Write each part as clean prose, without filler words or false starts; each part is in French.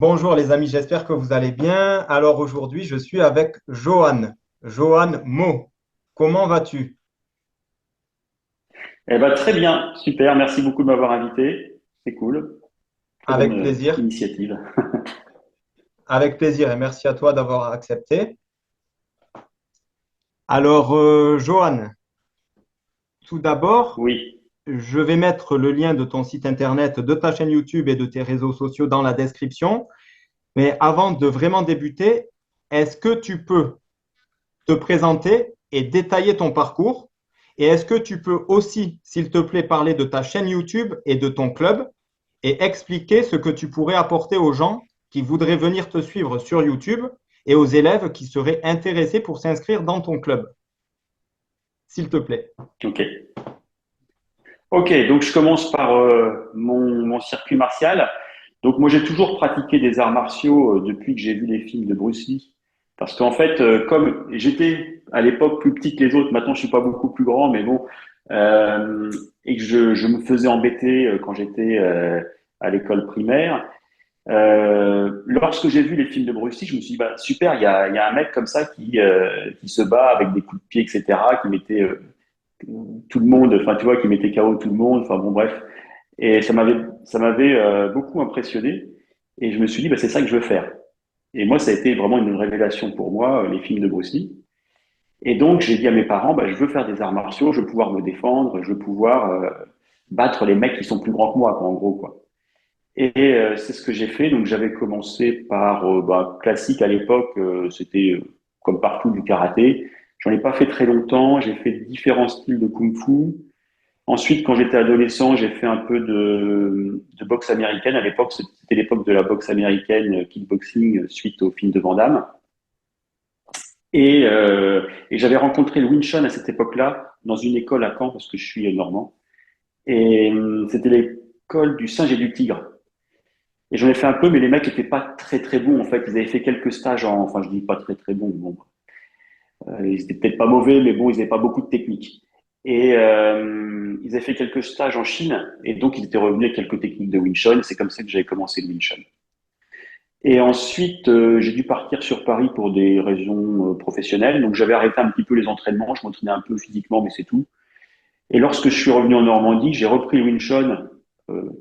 Bonjour les amis, j'espère que vous allez bien. Alors aujourd'hui, je suis avec Johan. Johan Mo. Comment vas-tu? Eh ben, très bien, super, merci beaucoup de m'avoir invité. C'est cool, très bonne Avec plaisir. initiative. Avec plaisir et merci à toi d'avoir accepté. Alors, Johan, tout d'abord, Oui, je vais mettre le lien de ton site internet, de ta chaîne YouTube et de tes réseaux sociaux dans la description. Mais avant de vraiment débuter, est-ce que tu peux te présenter et détailler ton parcours? Et est-ce que tu peux aussi, s'il te plaît, parler de ta chaîne YouTube et de ton club et expliquer ce que tu pourrais apporter aux gens qui voudraient venir te suivre sur YouTube et aux élèves qui seraient intéressés pour s'inscrire dans ton club, s'il te plaît. ok. Ok, donc je commence par mon circuit martial. Donc moi j'ai toujours pratiqué des arts martiaux depuis que j'ai vu les films de Bruce Lee. Parce qu'en fait, comme j'étais à l'époque plus petit que les autres, maintenant je suis pas beaucoup plus grand, mais bon, et que je me faisais embêter quand j'étais à l'école primaire. Lorsque j'ai vu les films de Bruce Lee, je me suis dit, bah, super, il y a un mec comme ça qui se bat avec des coups de pied, etc., qui mettait tout le monde, enfin, tu vois, qui mettait KO tout le monde, enfin, bon, bref. Et ça m'avait beaucoup impressionné. Et je me suis dit, bah, c'est ça que je veux faire. Et moi, ça a été vraiment une révélation pour moi, les films de Bruce Lee. Et donc, j'ai dit à mes parents, bah, je veux faire des arts martiaux, je veux pouvoir me défendre, je veux pouvoir battre les mecs qui sont plus grands que moi, quoi, en gros, quoi. Et c'est ce que j'ai fait. Donc j'avais commencé par classique à l'époque, c'était comme partout du karaté. J'en ai pas fait très longtemps. J'ai fait différents styles de kung-fu. Ensuite, quand j'étais adolescent, j'ai fait un peu de boxe américaine. À l'époque, c'était l'époque de la boxe américaine, kickboxing, suite au film de Van Damme. Et j'avais rencontré le Wing Chun à cette époque-là, dans une école à Caen, parce que je suis normand. Et c'était l'école du singe et du tigre. Et j'en ai fait un peu, mais les mecs étaient pas très très bons en fait. Ils avaient fait quelques stages enfin je dis pas très très bons, bon, ils étaient peut-être pas mauvais, mais bon, ils n'avaient pas beaucoup de technique. Et ils avaient fait quelques stages en Chine, et donc ils étaient revenus avec quelques techniques de Wing Chun. C'est comme ça que j'avais commencé le Wing Chun. Et ensuite, j'ai dû partir sur Paris pour des raisons professionnelles. Donc j'avais arrêté un petit peu les entraînements, je m'entraînais un peu physiquement, mais c'est tout. Et lorsque je suis revenu en Normandie, j'ai repris le Wing Chun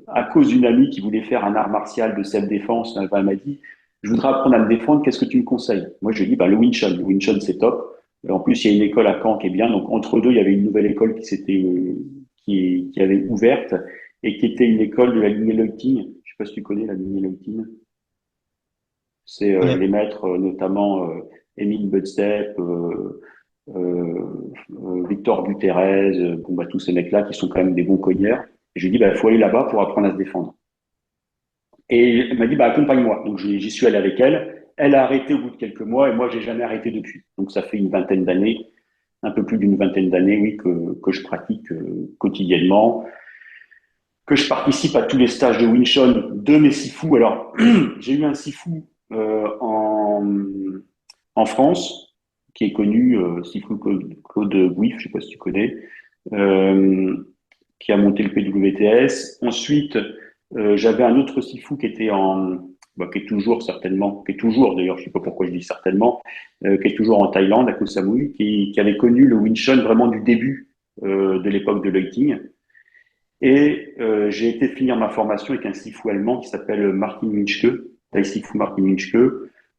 à cause d'une amie qui voulait faire un art martial de self-défense. Elle m'a dit, je voudrais apprendre à me défendre, qu'est-ce que tu me conseilles? Moi, je lui ai dit, bah, le Wing Chun. Le Wing Chun, c'est top. Et en plus, il y a une école à Caen qui est bien. Donc, entre deux, il y avait une nouvelle école qui avait ouverte et qui était une école de la lignée Leuting. Je sais pas si tu connais la lignée Leuting. C'est Je connais. les maîtres, notamment Émile Budstep, Victor Buterez, bon, bah, tous ces mecs-là qui sont quand même des bons cogneurs. Et je lui ai dit, bah, il faut aller là-bas pour apprendre à se défendre. Et elle m'a dit, bah, accompagne-moi. Donc, j'y suis allé avec elle. Elle a arrêté au bout de quelques mois et moi, j'ai jamais arrêté depuis. Donc, ça fait une vingtaine d'années, un peu plus d'une vingtaine d'années, oui, que je pratique quotidiennement, que je participe à tous les stages de Wing Chun de mes sifu. Alors, j'ai eu un sifu en France, qui est connu, sifu Claude Bouif, je sais pas si tu connais, euh, qui a monté le PWTS. Ensuite, j'avais un autre sifu qui était qui est toujours certainement, qui est toujours d'ailleurs, je ne sais pas pourquoi je dis certainement, qui est toujours en Thaïlande, à Koh Samui, qui avait connu le Wing Chun vraiment du début de l'époque de Leuting. Et j'ai été finir ma formation avec un sifu allemand qui s'appelle Martin Minchke, Thai Sifu Martin Minchke,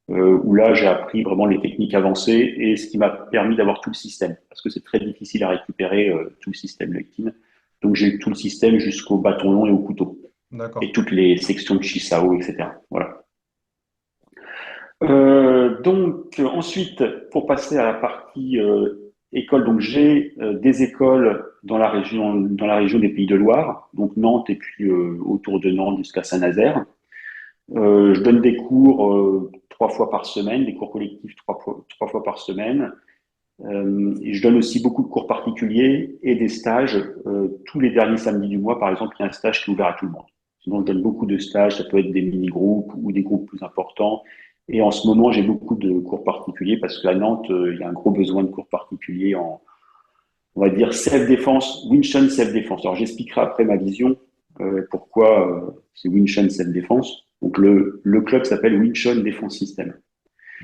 où là j'ai appris vraiment les techniques avancées et ce qui m'a permis d'avoir tout le système, parce que c'est très difficile à récupérer tout le système Leuting. Donc j'ai eu tout le système jusqu'au bâton long et au couteau, et D'accord. toutes les sections de Chisao, etc. Voilà. Donc ensuite, pour passer à la partie école, donc j'ai des écoles dans la région des Pays de Loire, donc Nantes et puis autour de Nantes jusqu'à Saint-Nazaire. Je donne des cours 3 fois par semaine, des cours collectifs trois fois par semaine. Et je donne aussi beaucoup de cours particuliers et des stages tous les derniers samedis du mois. Par exemple, il y a un stage qui est ouvert à tout le monde. Sinon, je donne beaucoup de stages. Ça peut être des mini-groupes ou des groupes plus importants. Et en ce moment, j'ai beaucoup de cours particuliers parce qu'à Nantes, il y a un gros besoin de cours particuliers on va dire, self-défense, Wing Chun self-défense. Alors, j'expliquerai après ma vision. Pourquoi c'est Winshun Self-Défense. Donc le club s'appelle Winshun Défense System.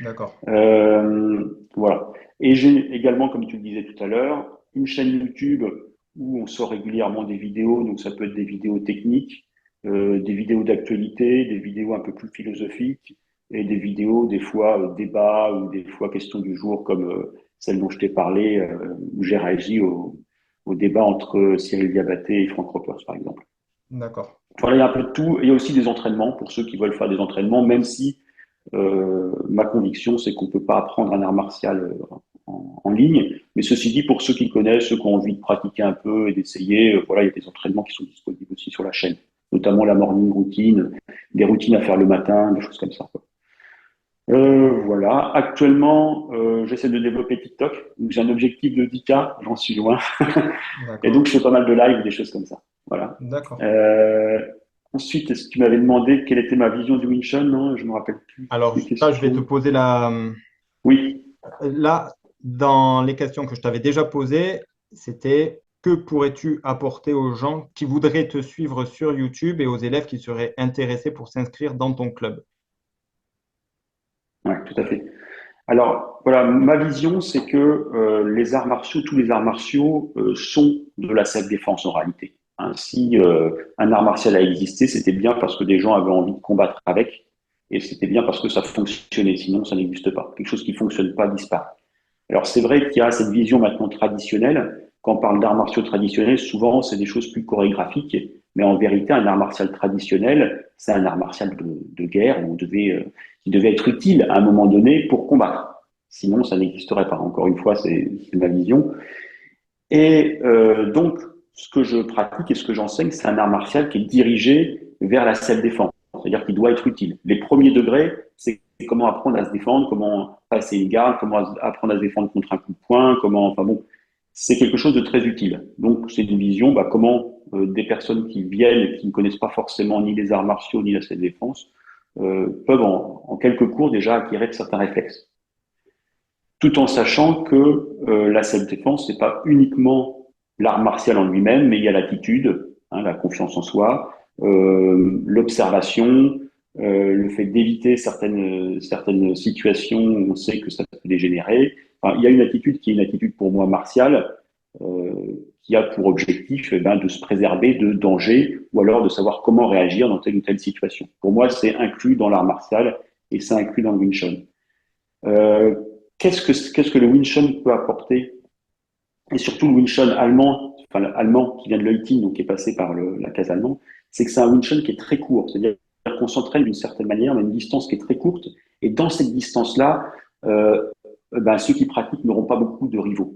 D'accord. Voilà. Et j'ai également, comme tu le disais tout à l'heure, une chaîne YouTube où on sort régulièrement des vidéos. Donc ça peut être des vidéos techniques, des vidéos d'actualité, des vidéos un peu plus philosophiques et des vidéos des fois débats ou des fois questions du jour comme celle dont je t'ai parlé, où j'ai réagi au débat entre Cyril Diabaté et Frank Ropers, par exemple. D'accord. Voilà, il y a un peu de tout. Il y a aussi des entraînements pour ceux qui veulent faire des entraînements, même si ma conviction, c'est qu'on ne peut pas apprendre un art martial en ligne. Mais ceci dit, pour ceux qui connaissent, ceux qui ont envie de pratiquer un peu et d'essayer, voilà, il y a des entraînements qui sont disponibles aussi sur la chaîne, notamment la morning routine, des routines à faire le matin, des choses comme ça, quoi. Voilà. Actuellement, j'essaie de développer TikTok. Donc, j'ai un objectif de 10K, j'en suis loin. Et donc, D'accord. je fais pas mal de live, des choses comme ça. Voilà. D'accord. Euh, Ensuite, est-ce que tu m'avais demandé quelle était ma vision du Wing Chun? Non, je me rappelle plus Alors, des ça, je vais te questions. poser la. Oui, Là, dans les questions que je t'avais déjà posées, c'était que pourrais-tu apporter aux gens qui voudraient te suivre sur YouTube et aux élèves qui seraient intéressés pour s'inscrire dans ton club? ouais, tout à fait. Alors, voilà, ma vision, c'est que les arts martiaux, tous les arts martiaux sont de la self-défense en réalité. Hein, si un art martial a existé, c'était bien parce que des gens avaient envie de combattre avec, et c'était bien parce que ça fonctionnait. Sinon, ça n'existe pas. Quelque chose qui fonctionne pas disparaît. Alors c'est vrai qu'il y a cette vision maintenant traditionnelle. Quand on parle d'arts martiaux traditionnels, souvent c'est des choses plus chorégraphiques, mais en vérité, un art martial traditionnel, c'est un art martial de guerre où qui devait être utile à un moment donné pour combattre. Sinon, ça n'existerait pas. Encore une fois, c'est ma vision. Et donc, ce que je pratique et ce que j'enseigne, c'est un art martial qui est dirigé vers la self-défense, c'est-à-dire qu'il doit être utile. Les premiers degrés, c'est comment apprendre à se défendre, comment passer une garde, comment apprendre à se défendre contre un coup de poing, comment, enfin bon, c'est quelque chose de très utile. Donc, c'est une vision, bah, comment des personnes qui viennent et qui ne connaissent pas forcément ni les arts martiaux ni la self-défense peuvent en quelques cours déjà acquérir certains réflexes, tout en sachant que la self-défense, c'est pas uniquement l'art martial en lui-même, mais il y a l'attitude, hein, la confiance en soi, l'observation, le fait d'éviter certaines situations où on sait que ça peut dégénérer. Enfin, il y a une attitude qui est une attitude pour moi martiale, euh, qui a pour objectif de se préserver de danger ou alors de savoir comment réagir dans telle ou telle situation. Pour moi, c'est inclus dans l'art martial et c'est inclus dans le Wing Chun. Euh, qu'est-ce que le Wing Chun peut apporter? Et surtout le Wing Chun allemand, enfin l'allemand qui vient de l'Eutin, donc qui est passé par la case allemande, c'est que c'est un Wing Chun qui est très court. C'est-à-dire qu'on s'entraîne d'une certaine manière, mais une distance qui est très courte. Et dans cette distance-là, ceux qui pratiquent n'auront pas beaucoup de rivaux.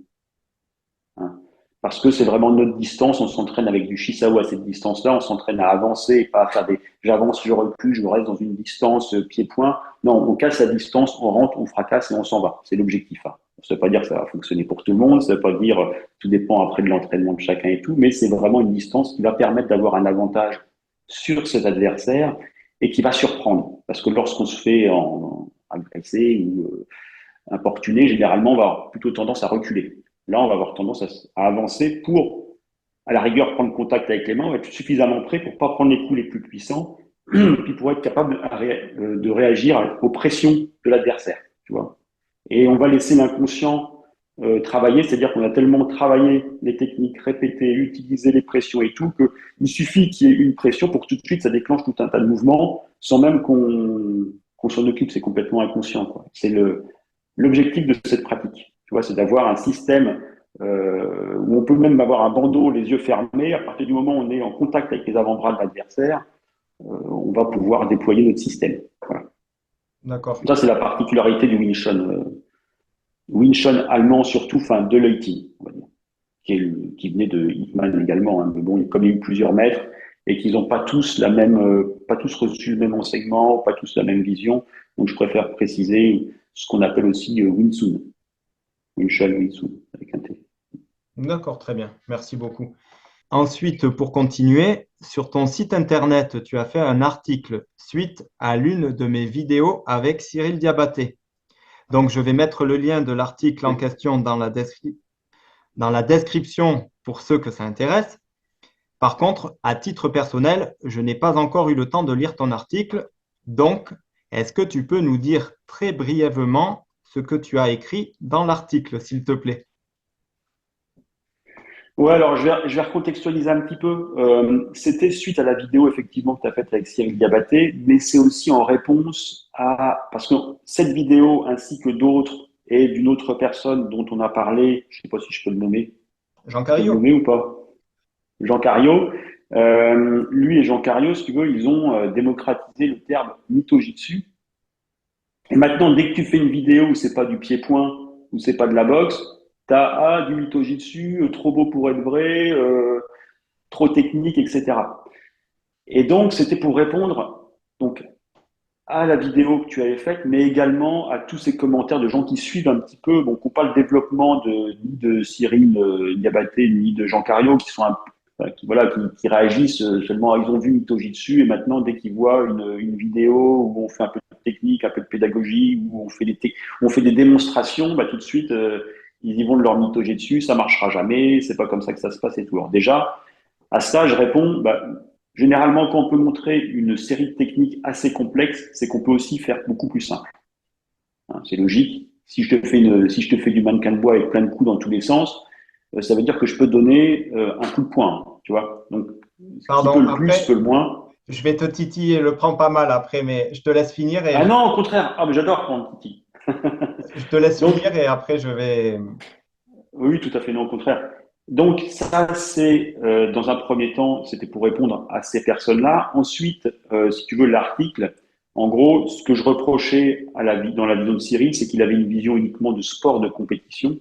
Hein. Parce que c'est vraiment notre distance, on s'entraîne avec du Shisao à cette distance-là, on s'entraîne à avancer et pas à faire des j'avance, je recule, je reste dans une distance pied-point. Non, on casse la distance, on rentre, on fracasse et on s'en va. C'est l'objectif. Hein. Ça ne veut pas dire que ça va fonctionner pour tout le monde, ça ne veut pas dire tout dépend après de l'entraînement de chacun et tout, mais c'est vraiment une distance qui va permettre d'avoir un avantage sur cet adversaire et qui va surprendre. Parce que lorsqu'on se fait agresser ou importuné, généralement, on va avoir plutôt tendance à reculer. Là, on va avoir tendance à avancer pour, à la rigueur, prendre contact avec les mains, on va être suffisamment prêt pour ne pas prendre les coups les plus puissants, puis pour être capable de réagir aux pressions de l'adversaire. Tu vois. Et on va laisser l'inconscient travailler, c'est-à-dire qu'on a tellement travaillé les techniques, répétées, utilisé les pressions et tout, qu'il suffit qu'il y ait une pression pour que tout de suite ça déclenche tout un tas de mouvements sans même qu'on s'en occupe, c'est complètement inconscient. Quoi. C'est l'objectif de cette pratique. Tu vois, c'est d'avoir un système où on peut même avoir un bandeau, les yeux fermés. À partir du moment où on est en contact avec les avant-bras de l'adversaire, on va pouvoir déployer notre système. Voilà. D'accord. Ça, c'est la particularité du Wing Chun. Wing Chun allemand surtout, enfin de l'Eutin, on va dire, qui venait de Hitman également. Hein. Mais bon, comme il y a eu plusieurs maîtres et qu'ils n'ont pas tous pas tous reçu le même enseignement, pas tous la même vision, donc je préfère préciser ce qu'on appelle aussi Wing Chun. Wing Chun, Wing Chun, avec un T. D'accord, très bien. Merci beaucoup. Ensuite, pour continuer, sur ton site internet, tu as fait un article suite à l'une de mes vidéos avec Cyril Diabaté. Donc, je vais mettre le lien de l'article en question dans la description pour ceux que ça intéresse. Par contre, à titre personnel, je n'ai pas encore eu le temps de lire ton article. Donc, est-ce que tu peux nous dire très brièvement ce que tu as écrit dans l'article, s'il te plaît? Ouais, alors je vais recontextualiser un petit peu. C'était suite à la vidéo effectivement que tu as faite avec Cyril Diabaté, mais c'est aussi en réponse à parce que cette vidéo ainsi que d'autres et d'une autre personne dont on a parlé, je sais pas si je peux le nommer, Jean je peux le Cario. nommer ou pas? Jean Cario. Lui et Jean Cario, si tu veux, ils ont démocratisé le terme mythojitsu. Et maintenant, dès que tu fais une vidéo où c'est pas du pied-point, où c'est pas de la boxe, t'as du mythojitsu, trop beau pour être vrai. Trop technique, etc. Et donc, c'était pour répondre donc, à la vidéo que tu avais faite, mais également à tous ces commentaires de gens qui suivent un petit peu, bon, qu'on parle développement ni de Cyril Diabaté, ni de Jean Cario, qui sont voilà, qui réagissent seulement, ils ont vu Mythojitsu, et maintenant, dès qu'ils voient une vidéo où on fait un peu de technique, un peu de pédagogie, où on fait des démonstrations, bah, tout de suite, ils y vont de leur Mythojitsu, ça marchera jamais, c'est pas comme ça que ça se passe et tout. Alors déjà, à ça, je réponds, bah, généralement, quand on peut montrer une série de techniques assez complexes, c'est qu'on peut aussi faire beaucoup plus simple. Hein, c'est logique. Si je te fais du mannequin de bois avec plein de coups dans tous les sens, ça veut dire que je peux te donner un coup de poing, tu vois. Donc, qui peut Pardon, le plus, peut après, le moins. je vais te titiller, le prends pas mal après, mais je te laisse finir et Ah non, au contraire. Ah, mais j'adore prendre Titi. je te laisse Donc, finir et après je vais. oui, tout à fait, non, au contraire. Donc, ça, c'est, dans un premier temps, c'était pour répondre à ces personnes-là. Ensuite, si tu veux, l'article, en gros, ce que je reprochais dans la vision de Cyril, c'est qu'il avait une vision uniquement de sport de compétition,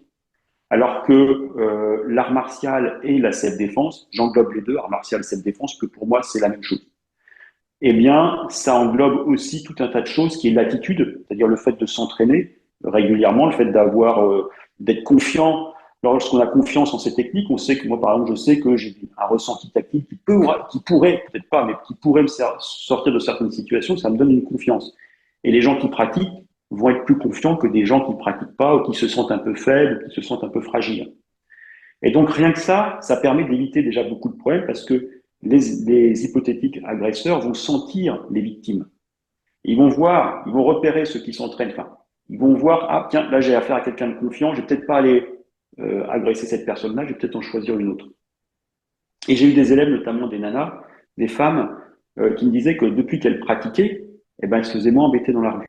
alors que l'art martial et la self-défense, j'englobe les deux, art martial, self-défense, que pour moi, c'est la même chose. Eh bien, ça englobe aussi tout un tas de choses qui est l'attitude, c'est-à-dire le fait de s'entraîner régulièrement, le fait d'être confiant. Lorsqu'on a confiance en ces techniques, on sait que moi, par exemple, je sais que j'ai un ressenti tactique qui pourrait, peut-être pas, mais qui pourrait sortir de certaines situations, ça me donne une confiance. Et les gens qui pratiquent vont être plus confiants que des gens qui pratiquent pas ou qui se sentent un peu faibles, qui se sentent un peu fragiles. Et donc, rien que ça permet d'éviter déjà beaucoup de problèmes parce que les hypothétiques agresseurs vont sentir les victimes. Ils vont voir, ils vont repérer ceux qui s'entraînent. Enfin, ils vont voir, ah tiens, là j'ai affaire à quelqu'un de confiant, je vais peut-être pas aller agresser cette personne-là, je vais peut-être en choisir une autre. Et j'ai eu des élèves, notamment des nanas, des femmes, qui me disaient que depuis qu'elles pratiquaient, eh ben, elles se faisaient moins embêter dans la rue.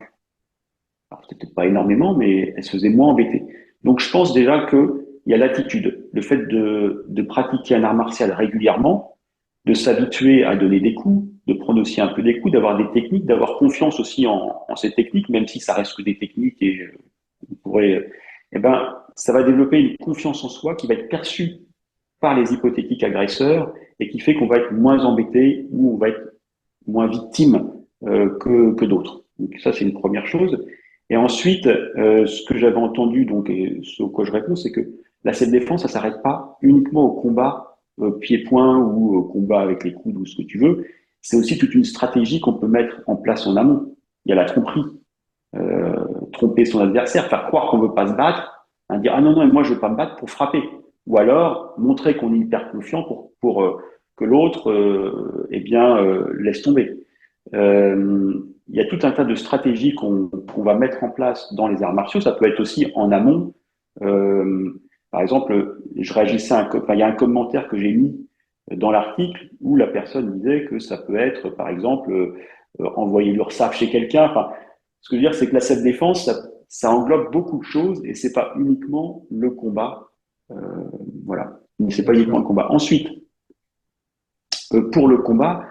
Alors, c'était peut-être pas énormément, mais elles se faisaient moins embêter. Donc, je pense déjà qu'il y a l'attitude, le fait de pratiquer un art martial régulièrement, de s'habituer à donner des coups, de prendre aussi un peu des coups, d'avoir des techniques, d'avoir confiance aussi en ces techniques, même si ça reste que des techniques et on pourrait, eh ben, ça va développer une confiance en soi qui va être perçue par les hypothétiques agresseurs et qui fait qu'on va être moins embêté ou on va être moins victime que d'autres. Donc ça, c'est une première chose. Et ensuite, ce que j'avais entendu, donc, et ce au quoi je réponds, c'est que la self-défense, ça s'arrête pas uniquement au combat pied-point ou au combat avec les coudes ou ce que tu veux. C'est aussi toute une stratégie qu'on peut mettre en place en amont. Il y a la tromperie, tromper son adversaire, faire croire qu'on veut pas se battre, hein, dire ah non non, moi je veux pas me battre pour frapper, ou alors montrer qu'on est hyper confiant pour que l'autre eh bien laisse tomber. Il y a tout un tas de stratégies qu'on va mettre en place dans les arts martiaux. Ça peut être aussi en amont. Euh, Par exemple, je réagissais enfin, il y a un commentaire que j'ai mis dans l'article où la personne disait que ça peut être, par exemple, envoyer l'URSSAF chez quelqu'un. Enfin, ce que je veux dire, c'est que la self-défense, ça englobe beaucoup de choses et c'est pas uniquement le combat. Euh, voilà, c'est Bien pas uniquement le sûr. combat. Ensuite, pour le combat,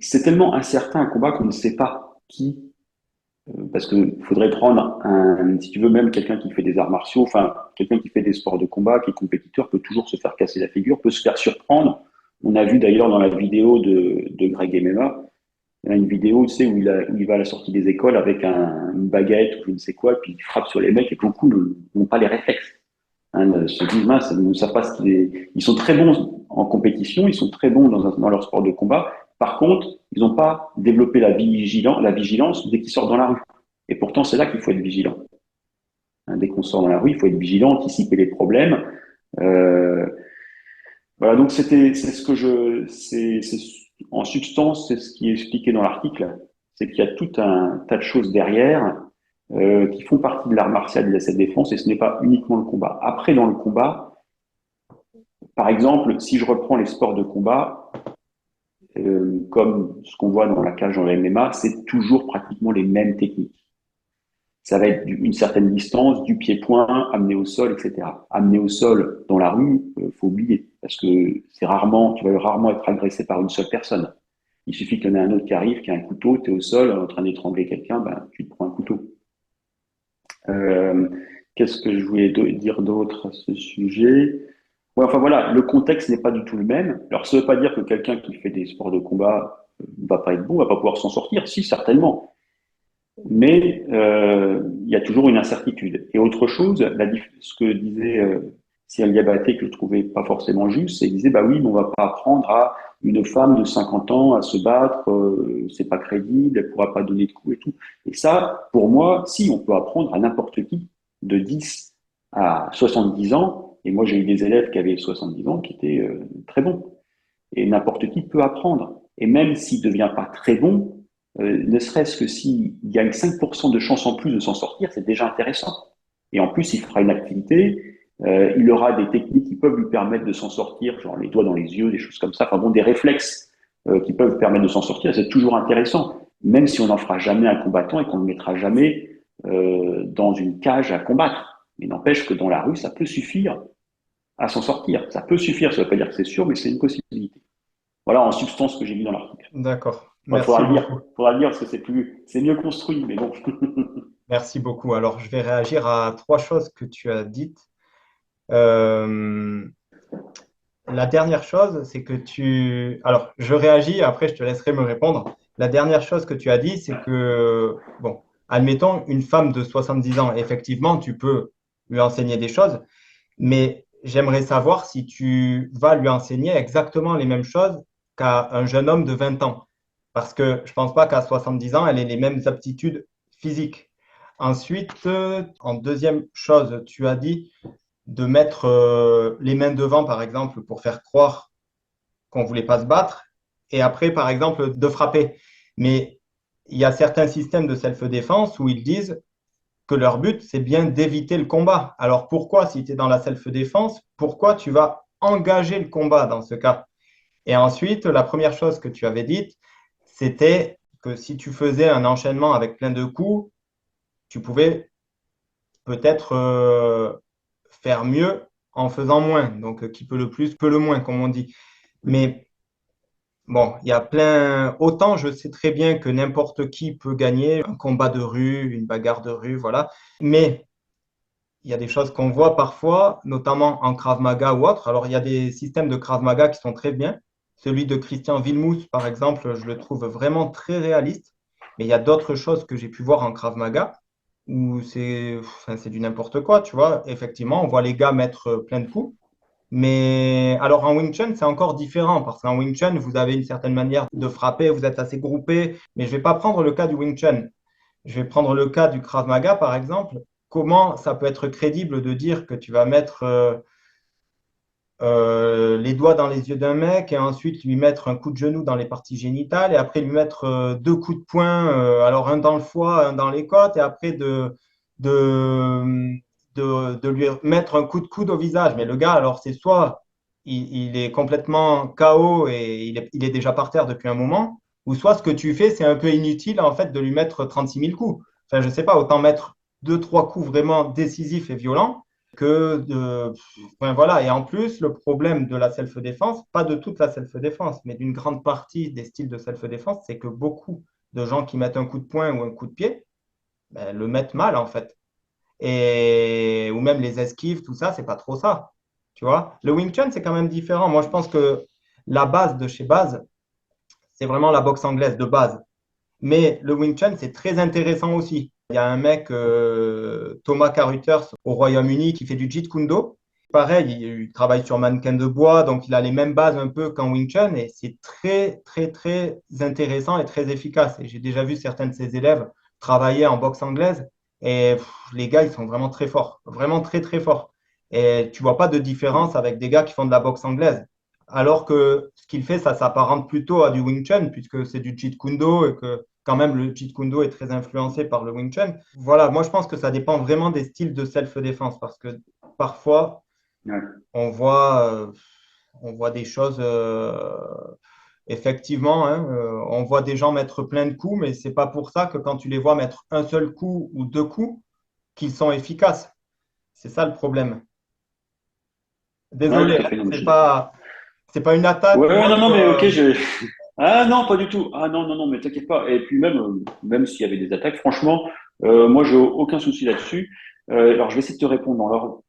c'est tellement incertain un combat qu'on ne sait pas qui. Parce qu'il faudrait prendre si tu veux, même quelqu'un qui fait des arts martiaux, enfin, quelqu'un qui fait des sports de combat, qui est compétiteur, peut toujours se faire casser la figure, peut se faire surprendre. On a vu d'ailleurs dans la vidéo de Greg MMA, il y a une vidéo, tu sais, où il va à la sortie des écoles avec une baguette ou je ne sais quoi, puis il frappe sur les mecs et beaucoup n'ont pas les réflexes. Hein, se disent, mince, ils ne savent pas ils sont très bons en compétition, ils sont très bons dans leur sport de combat. Par contre, ils n'ont pas développé la vigilance dès qu'ils sortent dans la rue. Et pourtant, c'est là qu'il faut être vigilant. Hein, dès qu'on sort dans la rue, il faut être vigilant, anticiper les problèmes. Euh, Voilà, donc c'est ce que en substance, c'est ce qui est expliqué dans l'article, c'est qu'il y a tout un tas de choses derrière qui font partie de l'art martial et de la self-défense, et ce n'est pas uniquement le combat. Après, dans le combat, par exemple, si je reprends les sports de combat, comme ce qu'on voit dans la cage dans le MMA, c'est toujours pratiquement les mêmes techniques. Ça va être une certaine distance, du pied-point, amené au sol, etc. Amené au sol dans la rue, faut oublier, parce que tu vas rarement être agressé par une seule personne. Il suffit qu'il y en ait un autre qui arrive, qui a un couteau, tu es au sol en train d'étrangler quelqu'un, ben, tu te prends un couteau. Euh, Qu'est-ce que je voulais dire d'autre à ce sujet? Ouais, enfin voilà, le contexte n'est pas du tout le même. Alors ça ne veut pas dire que quelqu'un qui fait des sports de combat va pas être bon, va pas pouvoir s'en sortir. Si, certainement. Mais il y a toujours une incertitude. Et autre chose, ce que disait Cyril Diabaté, que je trouvais pas forcément juste, c'est qu'il disait, bah oui, mais on va pas apprendre à une femme de 50 ans à se battre, c'est pas crédible, elle pourra pas donner de coups et tout. Et ça, pour moi, si, on peut apprendre à n'importe qui, de 10 à 70 ans, et moi j'ai eu des élèves qui avaient 70 ans qui étaient très bons. Et n'importe qui peut apprendre. Et même s'il ne devient pas très bon, ne serait-ce que s'il gagne 5% de chance en plus de s'en sortir, c'est déjà intéressant. Et en plus, il fera une activité, il aura des techniques qui peuvent lui permettre de s'en sortir, genre les doigts dans les yeux, des choses comme ça, enfin bon, des réflexes qui peuvent permettre de s'en sortir, c'est toujours intéressant, même si on n'en fera jamais un combattant et qu'on ne le mettra jamais dans une cage à combattre. Mais n'empêche que dans la rue, ça peut suffire à s'en sortir. Ça peut suffire, ça ne veut pas dire que c'est sûr, mais c'est une possibilité. Voilà en substance ce que j'ai mis dans l'article. D'accord. Il Merci beaucoup. faudra le lire parce que c'est mieux construit, mais bon. Merci beaucoup. Alors, je vais réagir à trois choses que tu as dites. Euh, la dernière chose, c'est que tu... Alors, je réagis, après, je te laisserai me répondre. La dernière chose que tu as dit, c'est que, bon, admettons, une femme de 70 ans, effectivement, tu peux lui enseigner des choses, mais j'aimerais savoir si tu vas lui enseigner exactement les mêmes choses qu'à un jeune homme de 20 ans. Parce que je ne pense pas qu'à 70 ans, elle ait les mêmes aptitudes physiques. Ensuite, en deuxième chose, tu as dit de mettre les mains devant, par exemple, pour faire croire qu'on ne voulait pas se battre, et après, par exemple, de frapper. Mais il y a certains systèmes de self-défense où ils disent que leur but, c'est bien d'éviter le combat. Alors pourquoi, si tu es dans la self-défense, pourquoi tu vas engager le combat dans ce cas? Et ensuite, la première chose que tu avais dite, c'était que si tu faisais un enchaînement avec plein de coups, tu pouvais peut-être faire mieux en faisant moins. Donc, qui peut le plus, peut le moins, comme on dit. Mais bon, il y a plein. Autant je sais très bien que n'importe qui peut gagner un combat de rue, une bagarre de rue, voilà. Mais il y a des choses qu'on voit parfois, notamment en Krav Maga ou autre. Alors, il y a des systèmes de Krav Maga qui sont très bien. Celui de Christian Wilmout, par exemple, je le trouve vraiment très réaliste. Mais il y a d'autres choses que j'ai pu voir en Krav Maga où c'est du n'importe quoi, tu vois. Effectivement, on voit les gars mettre plein de coups. Mais alors en Wing Chun, c'est encore différent parce qu'en Wing Chun, vous avez une certaine manière de frapper, vous êtes assez groupé. Mais je ne vais pas prendre le cas du Wing Chun. Je vais prendre le cas du Krav Maga, par exemple. Comment ça peut être crédible de dire que tu vas mettre les doigts dans les yeux d'un mec et ensuite lui mettre un coup de genou dans les parties génitales et après lui mettre deux coups de poing, alors un dans le foie, un dans les côtes, et après de, de lui mettre un coup de coude au visage. Mais le gars, alors c'est soit il est complètement KO et il est déjà par terre depuis un moment, ou soit ce que tu fais, c'est un peu inutile en fait de lui mettre 36 000 coups. Enfin, je sais pas, autant mettre deux, trois coups vraiment décisifs et violents que de. Enfin, voilà. Et en plus, le problème de la self-défense, pas de toute la self-défense, mais d'une grande partie des styles de self-défense, c'est que beaucoup de gens qui mettent un coup de poing ou un coup de pied ben, le mettent mal, en fait. Et, ou même les esquives, tout ça, c'est pas trop ça. Tu vois? Le Wing Chun, c'est quand même différent. Moi, je pense que la base de chez base, c'est vraiment la boxe anglaise de base. Mais le Wing Chun, c'est très intéressant aussi. Il y a un mec, Thomas Carruthers, au Royaume-Uni, qui fait du Jeet Kune Do. Pareil, il travaille sur mannequin de bois, donc il a les mêmes bases un peu qu'en Wing Chun, et c'est très, très, très intéressant et très efficace. Et j'ai déjà vu certains de ses élèves travailler en boxe anglaise, et les gars, ils sont vraiment très forts, vraiment très, très forts. Et tu vois pas de différence avec des gars qui font de la boxe anglaise. alors que ce qu'il fait, ça s'apparente plutôt à du Wing Chun, puisque c'est du Jeet Kune Do et que quand même le Jeet Kune Do est très influencé par le Wing Chun. Voilà, moi je pense que ça dépend vraiment des styles de self-défense, parce que parfois Ouais. on voit, euh, on voit des choses, effectivement, hein, on voit des gens mettre plein de coups, mais c'est pas pour ça que quand tu les vois mettre un seul coup ou deux coups, qu'ils sont efficaces. C'est ça le problème. Ouais, Désolé, tout à hein, fait. Non, mais c'est pas une Ouais, attaque ou ouais, non, non, autre. mais ok, Ah non, pas du tout. Ah non, non, non, mais t'inquiète pas. Et puis même, même s'il y avait des attaques, franchement, moi, j'ai aucun souci là-dessus. Alors, je vais essayer de te répondre dans l'ordre.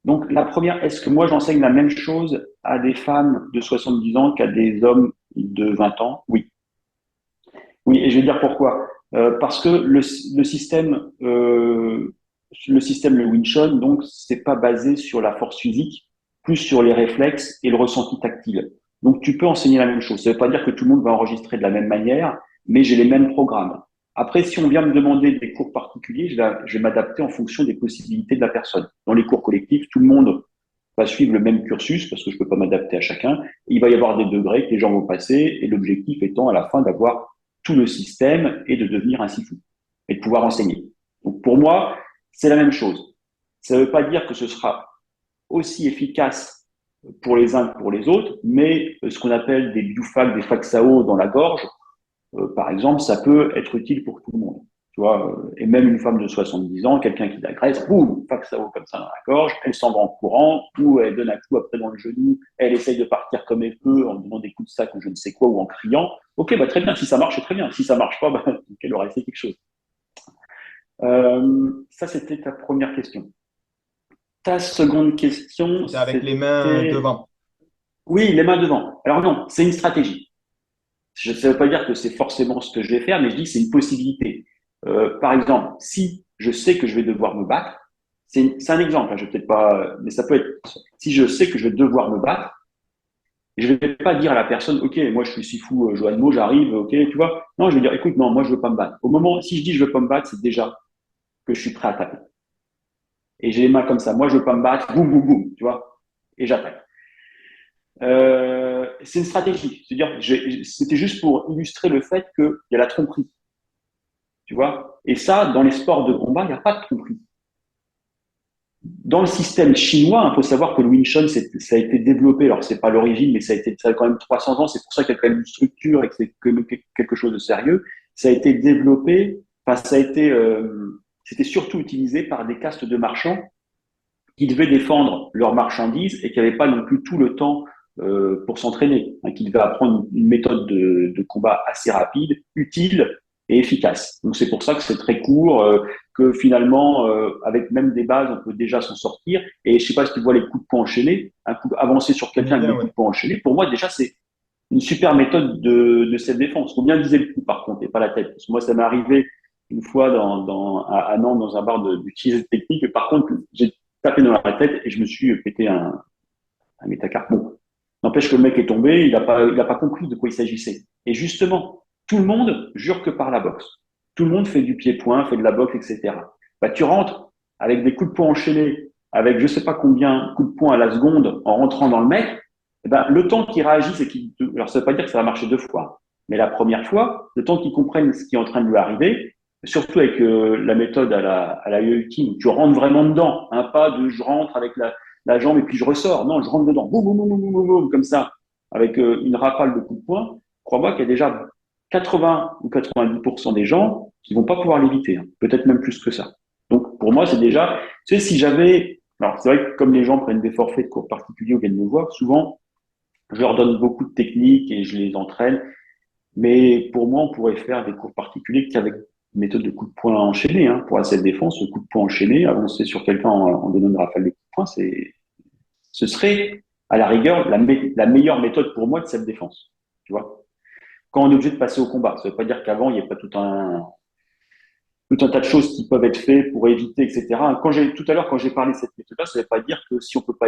Donc, la première, est-ce que moi, j'enseigne la même chose à des femmes de 70 ans qu'à des hommes de 20 ans? Oui. Oui, et je vais dire pourquoi. Parce que le système, le Wing Chun, donc, c'est pas basé sur la force physique, plus sur les réflexes et le ressenti tactile. Donc, tu peux enseigner la même chose. Ça veut pas dire que tout le monde va enregistrer de la même manière, mais j'ai les mêmes programmes. Après, si on vient me demander des cours particuliers, je vais m'adapter en fonction des possibilités de la personne. Dans les cours collectifs, tout le monde va suivre le même cursus parce que je peux pas m'adapter à chacun. Il va y avoir des degrés que les gens vont passer et l'objectif étant à la fin d'avoir tout le système et de devenir un sifu et de pouvoir enseigner. Donc pour moi, c'est la même chose. Ça ne veut pas dire que ce sera aussi efficace pour les uns que pour les autres, mais ce qu'on appelle des biofag, des faxao dans la gorge, par exemple, ça peut être utile pour tout le monde. Tu vois, et même une femme de 70 ans, quelqu'un qui l'agresse, boum, faxao comme ça dans la gorge, elle s'en va en courant, ou elle donne un coup après dans le genou, elle essaye de partir comme elle peut en donnant des coups de sac ou je ne sais quoi, ou en criant. Ok, bah très bien, si ça marche, c'est très bien. Si ça marche pas, bah, elle aura essayé quelque chose. Ça, c'était ta première question. Ta seconde question, C'était avec les mains c'était... devant. Oui, les mains devant. Alors non, c'est une stratégie. Ça ne veut pas dire que c'est forcément ce que je vais faire, mais je dis que c'est une possibilité. Par exemple, si je sais que je vais devoir me battre, c'est un exemple, hein, je vais peut-être pas, mais ça peut être, si je sais que je vais devoir me battre, je ne vais pas dire à la personne, OK, moi je suis Sifu Joanmo, j'arrive, OK, tu vois. Non, je vais dire, écoute, non, moi je veux pas me battre. Au moment, si je dis je veux pas me battre, c'est déjà que je suis prêt à taper. Et j'ai les mains comme ça, moi je veux pas me battre, boum, boum, boum, tu vois, et j'attaque. C'est une stratégie. C'est-à-dire, c'était juste pour illustrer le fait qu'il y a la tromperie. Tu vois. Et ça, dans les sports de combat, il n'y a pas de tromperie. Dans le système chinois, il faut savoir que le Wing Chun, ça a été développé. Alors, c'est pas l'origine, mais ça a quand même 300 ans. C'est pour ça qu'il y a quand même une structure et que c'est quelque chose de sérieux. Ça a été développé, enfin, c'était surtout utilisé par des castes de marchands qui devaient défendre leurs marchandises et qui n'avaient pas non plus tout le temps pour s'entraîner, hein, qui devaient apprendre une méthode de combat assez rapide, utile et efficace. Donc c'est pour ça que c'est très court, que finalement, avec même des bases, on peut déjà s'en sortir. Et je sais pas si tu vois les coups de poing enchaînés, un coup avancer sur Je connais quelqu'un avec bien, des oui. coups de poing enchaînés. Pour moi, déjà, c'est une super méthode de cette défense. Il faut bien viser le coup, par contre, et pas la tête. Parce que moi, ça m'est arrivé une fois à Nantes dans un bar d'utiliser cette technique. Et par contre, j'ai tapé dans la tête et je me suis pété un métacarpe. Bon, n'empêche que le mec est tombé, il a pas compris de quoi il s'agissait. Et justement, tout le monde jure que par la boxe. Tout le monde fait du pied-point, fait de la boxe, etc. Bah, tu rentres avec des coups de poing enchaînés, avec je sais pas combien de coups de poing à la seconde en rentrant dans le mec, eh ben, le temps qu'il réagisse et alors ça veut pas dire que ça va marcher deux fois, mais la première fois, le temps qu'il comprenne ce qui est en train de lui arriver, surtout avec la méthode à la Yoichi, où tu rentres vraiment dedans, hein, pas de je rentre avec la jambe et puis je ressors. Non, je rentre dedans, boum, boum, boum, boum, boum, boum, comme ça, avec une rafale de coups de poing. Crois-moi qu'il y a déjà 80 ou 90% des gens qui vont pas pouvoir l'éviter, hein, peut-être même plus que ça. Donc pour moi, c'est déjà, tu sais, si j'avais, alors c'est vrai que comme les gens prennent des forfaits de cours particuliers ou viennent me voir, souvent je leur donne beaucoup de techniques et je les entraîne. Mais pour moi, on pourrait faire des cours particuliers qu'avec une méthode de coup de poing enchaîné, hein, pour la self-défense, le coup de poing enchaîné, avancer sur quelqu'un en donnant une rafale de coup de poing, ce serait à la rigueur la meilleure méthode pour moi de self-défense. Tu vois, quand on est obligé de passer au combat, ça ne veut pas dire qu'avant il n'y a pas tout un tas de choses qui peuvent être faites pour éviter, etc. Tout à l'heure, quand j'ai parlé de cette méthode-là, ça ne veut pas dire que si on peut pas,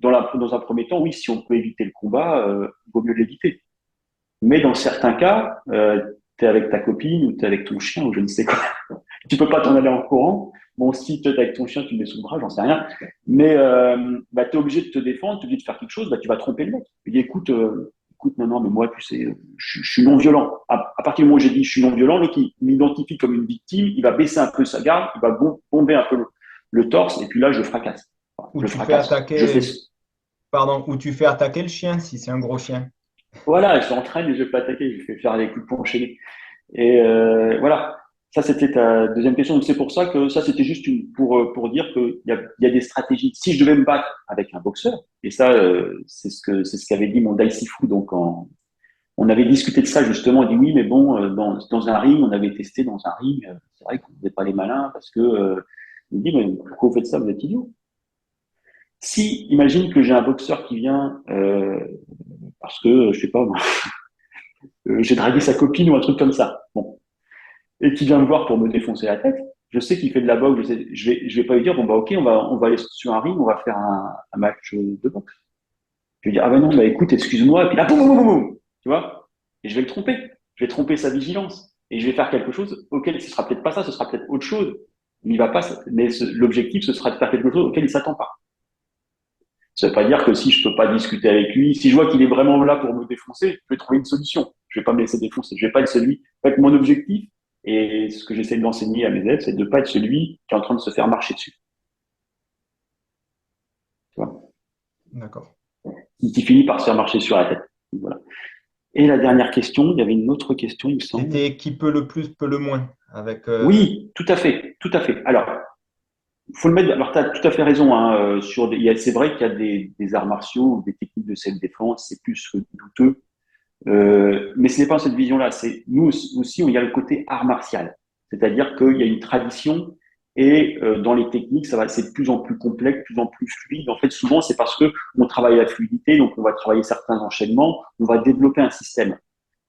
dans un premier temps, oui, si on peut éviter le combat, il vaut mieux l'éviter. Mais dans certains cas, tu es avec ta copine ou tu es avec ton chien ou je ne sais quoi. Tu peux pas t'en aller en courant. Bon, si toi, avec ton chien, tu le mets sous le bras, j'en sais rien. Mais bah, tu es obligé de te défendre, tu es obligé de faire quelque chose, bah, tu vas tromper le mec. Il dit, écoute, écoute, non, mais moi, tu sais, je suis non violent. À partir du moment où j'ai dit je suis non violent, l'autre, il m'identifie comme une victime, il va baisser un peu sa garde, il va bomber un peu le torse, et puis là, je le fracasse. Enfin, Ou je le tu fais fracasse. Je fais, attaquer, pardon, ou tu fais attaquer le chien si c'est un gros chien. voilà, je l'entraîne et je vais pas attaquer, je vais faire des coups de poing enchaînés. Et voilà, ça c'était ta deuxième question. Donc c'est pour ça que ça c'était juste pour dire qu'il y a des stratégies. Si je devais me battre avec un boxeur, et ça c'est ce qu'avait dit mon Dai Sifu. Donc on avait discuté de ça justement. On dit oui, mais bon dans un ring, on avait testé dans un ring. C'est vrai qu'on n'est pas les malins parce que il dit mais pourquoi vous faites ça, vous êtes idiots. Si imagine que j'ai un boxeur qui vient parce que je sais pas, moi, j'ai dragué sa copine ou un truc comme ça. Bon, et qui vient me voir pour me défoncer la tête, je sais qu'il fait de la boxe, je vais pas lui dire, bon, bah, ok, on va aller sur un ring, on va faire un match de boxe. Je vais dire, ah ben non, bah, écoute, excuse-moi, et puis là, boum, boum, boum, boum, tu vois, et je vais le tromper. Je vais tromper sa vigilance. Et je vais faire quelque chose auquel ce sera peut-être pas ça, ce sera peut-être autre chose. Il va pas, mais l'objectif, ce sera de faire quelque chose auquel il s'attend pas. Ça veut pas dire que si je peux pas discuter avec lui, si je vois qu'il est vraiment là pour me défoncer, je vais trouver une solution. Je vais pas me laisser défoncer. Je vais pas être celui. En fait, mon objectif et ce que j'essaie d'enseigner à mes élèves, c'est de pas être celui qui est en train de se faire marcher dessus. Tu vois, D'accord. qui finit par se faire marcher sur la tête. Voilà. Et la dernière question, il y avait une autre question, il me semble. C'était qui peut le plus, peut le moins. Avec, Oui, tout à fait, tout à fait. Alors, faut le mettre. Alors, tu as tout à fait raison. Hein, c'est vrai qu'il y a des arts martiaux ou des techniques de self-défense, c'est plus douteux. Mais ce n'est pas cette vision-là. C'est nous aussi, il y a le côté art martial, c'est-à-dire qu'il y a une tradition et dans les techniques, ça va, c'est de plus en plus complexe, de plus en plus fluide. En fait, souvent, c'est parce que on travaille la fluidité, donc on va travailler certains enchaînements, on va développer un système.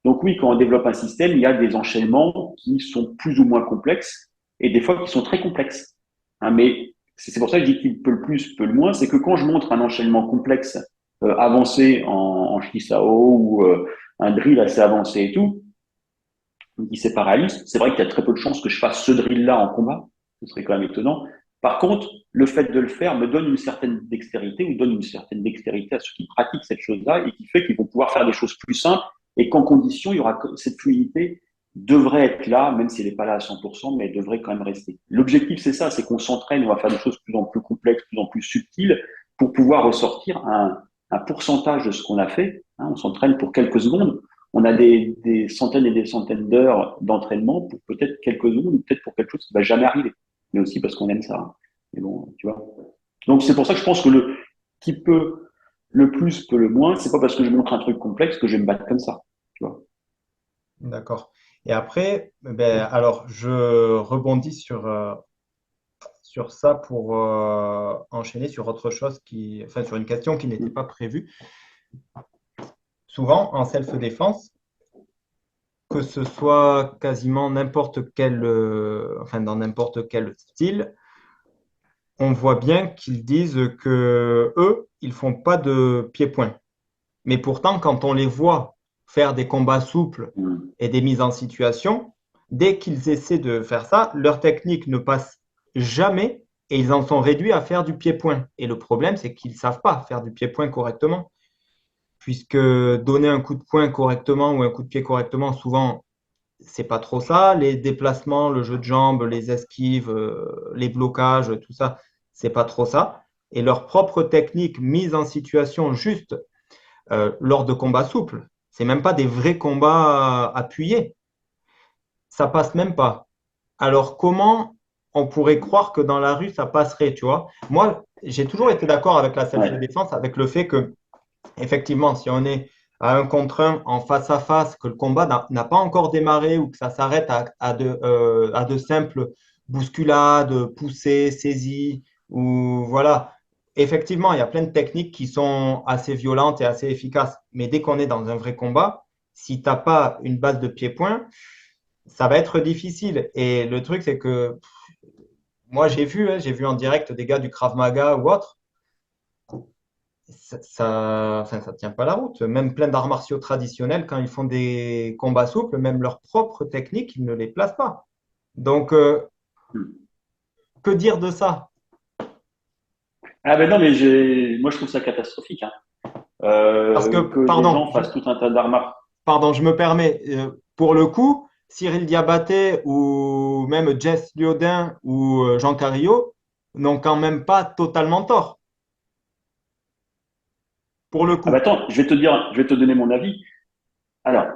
Donc oui, quand on développe un système, il y a des enchaînements qui sont plus ou moins complexes et des fois qui sont très complexes. Hein, mais c'est pour ça que je dis qu'il peut le plus, peut le moins. C'est que quand je montre un enchaînement complexe avancé en Shisao ou un drill assez avancé et tout, qui c'est réaliste, c'est vrai qu'il y a très peu de chances que je fasse ce drill-là en combat. Ce serait quand même étonnant. Par contre, le fait de le faire me donne une certaine dextérité ou donne une certaine dextérité à ceux qui pratiquent cette chose-là et qui fait qu'ils vont pouvoir faire des choses plus simples et qu'en condition, il y aura cette fluidité devrait être là, même si elle n'est pas là à 100%, mais elle devrait quand même rester. L'objectif, c'est ça, c'est qu'on s'entraîne, on va faire des choses de plus en plus complexes, de plus en plus subtiles pour pouvoir ressortir un pourcentage de ce qu'on a fait. Hein, on s'entraîne pour quelques secondes. On a des centaines et des centaines d'heures d'entraînement pour peut-être quelques secondes ou peut-être pour quelque chose qui va jamais arriver. Mais aussi parce qu'on aime ça. Hein. Mais bon, tu vois. Donc c'est pour ça que je pense que le qui peut le plus peut le moins, c'est pas parce que je montre un truc complexe que je vais me battre comme ça. Tu vois. d'accord. Et après, ben, alors, je rebondis sur ça pour enchaîner sur autre chose enfin, sur une question qui n'était pas prévue. Souvent, en self-défense, que ce soit quasiment n'importe quel, enfin, dans n'importe quel style, on voit bien qu'ils disent que eux, ils font pas de pied-point. Mais pourtant, quand on les voit faire des combats souples Mm. et des mises en situation, dès qu'ils essaient de faire ça, leur technique ne passe jamais et ils en sont réduits à faire du pied-point. Et le problème, c'est qu'ils ne savent pas faire du pied-point correctement, puisque donner un coup de poing correctement ou un coup de pied correctement, souvent, c'est pas trop ça. Les déplacements, le jeu de jambes, les esquives, les blocages, tout ça, c'est pas trop ça. Et leur propre technique mise en situation juste lors de combats souples, c'est même pas des vrais combats appuyés. Ça passe même pas. Alors comment on pourrait croire que dans la rue, ça passerait, tu vois? Moi, j'ai toujours été d'accord avec la Ouais. self-défense, avec le fait que, effectivement, si on est à un contre un, en face à face, que le combat n'a pas encore démarré ou que ça s'arrête à de simples bousculades, poussées, saisies, ou voilà. Effectivement, il y a plein de techniques qui sont assez violentes et assez efficaces. Mais dès qu'on est dans un vrai combat, si tu n'as pas une base de pied-point, ça va être difficile. Et le truc, c'est que moi, j'ai vu en direct des gars du Krav Maga ou autre, enfin, ça tient pas la route. Même plein d'arts martiaux traditionnels, quand ils font des combats souples, même leurs propres techniques, ils ne les placent pas. Donc, Mm. que dire de ça? Ah ben non, mais moi je trouve ça catastrophique, hein. Parce que, Que des gens fassent tout un tas d'armes. pardon, je me permets, pour le coup, Cyril Diabaté ou même Jess Liodin ou Jean Carillo n'ont quand même pas totalement tort, pour le Ah ben coup. attends, je vais te donner mon avis. Alors,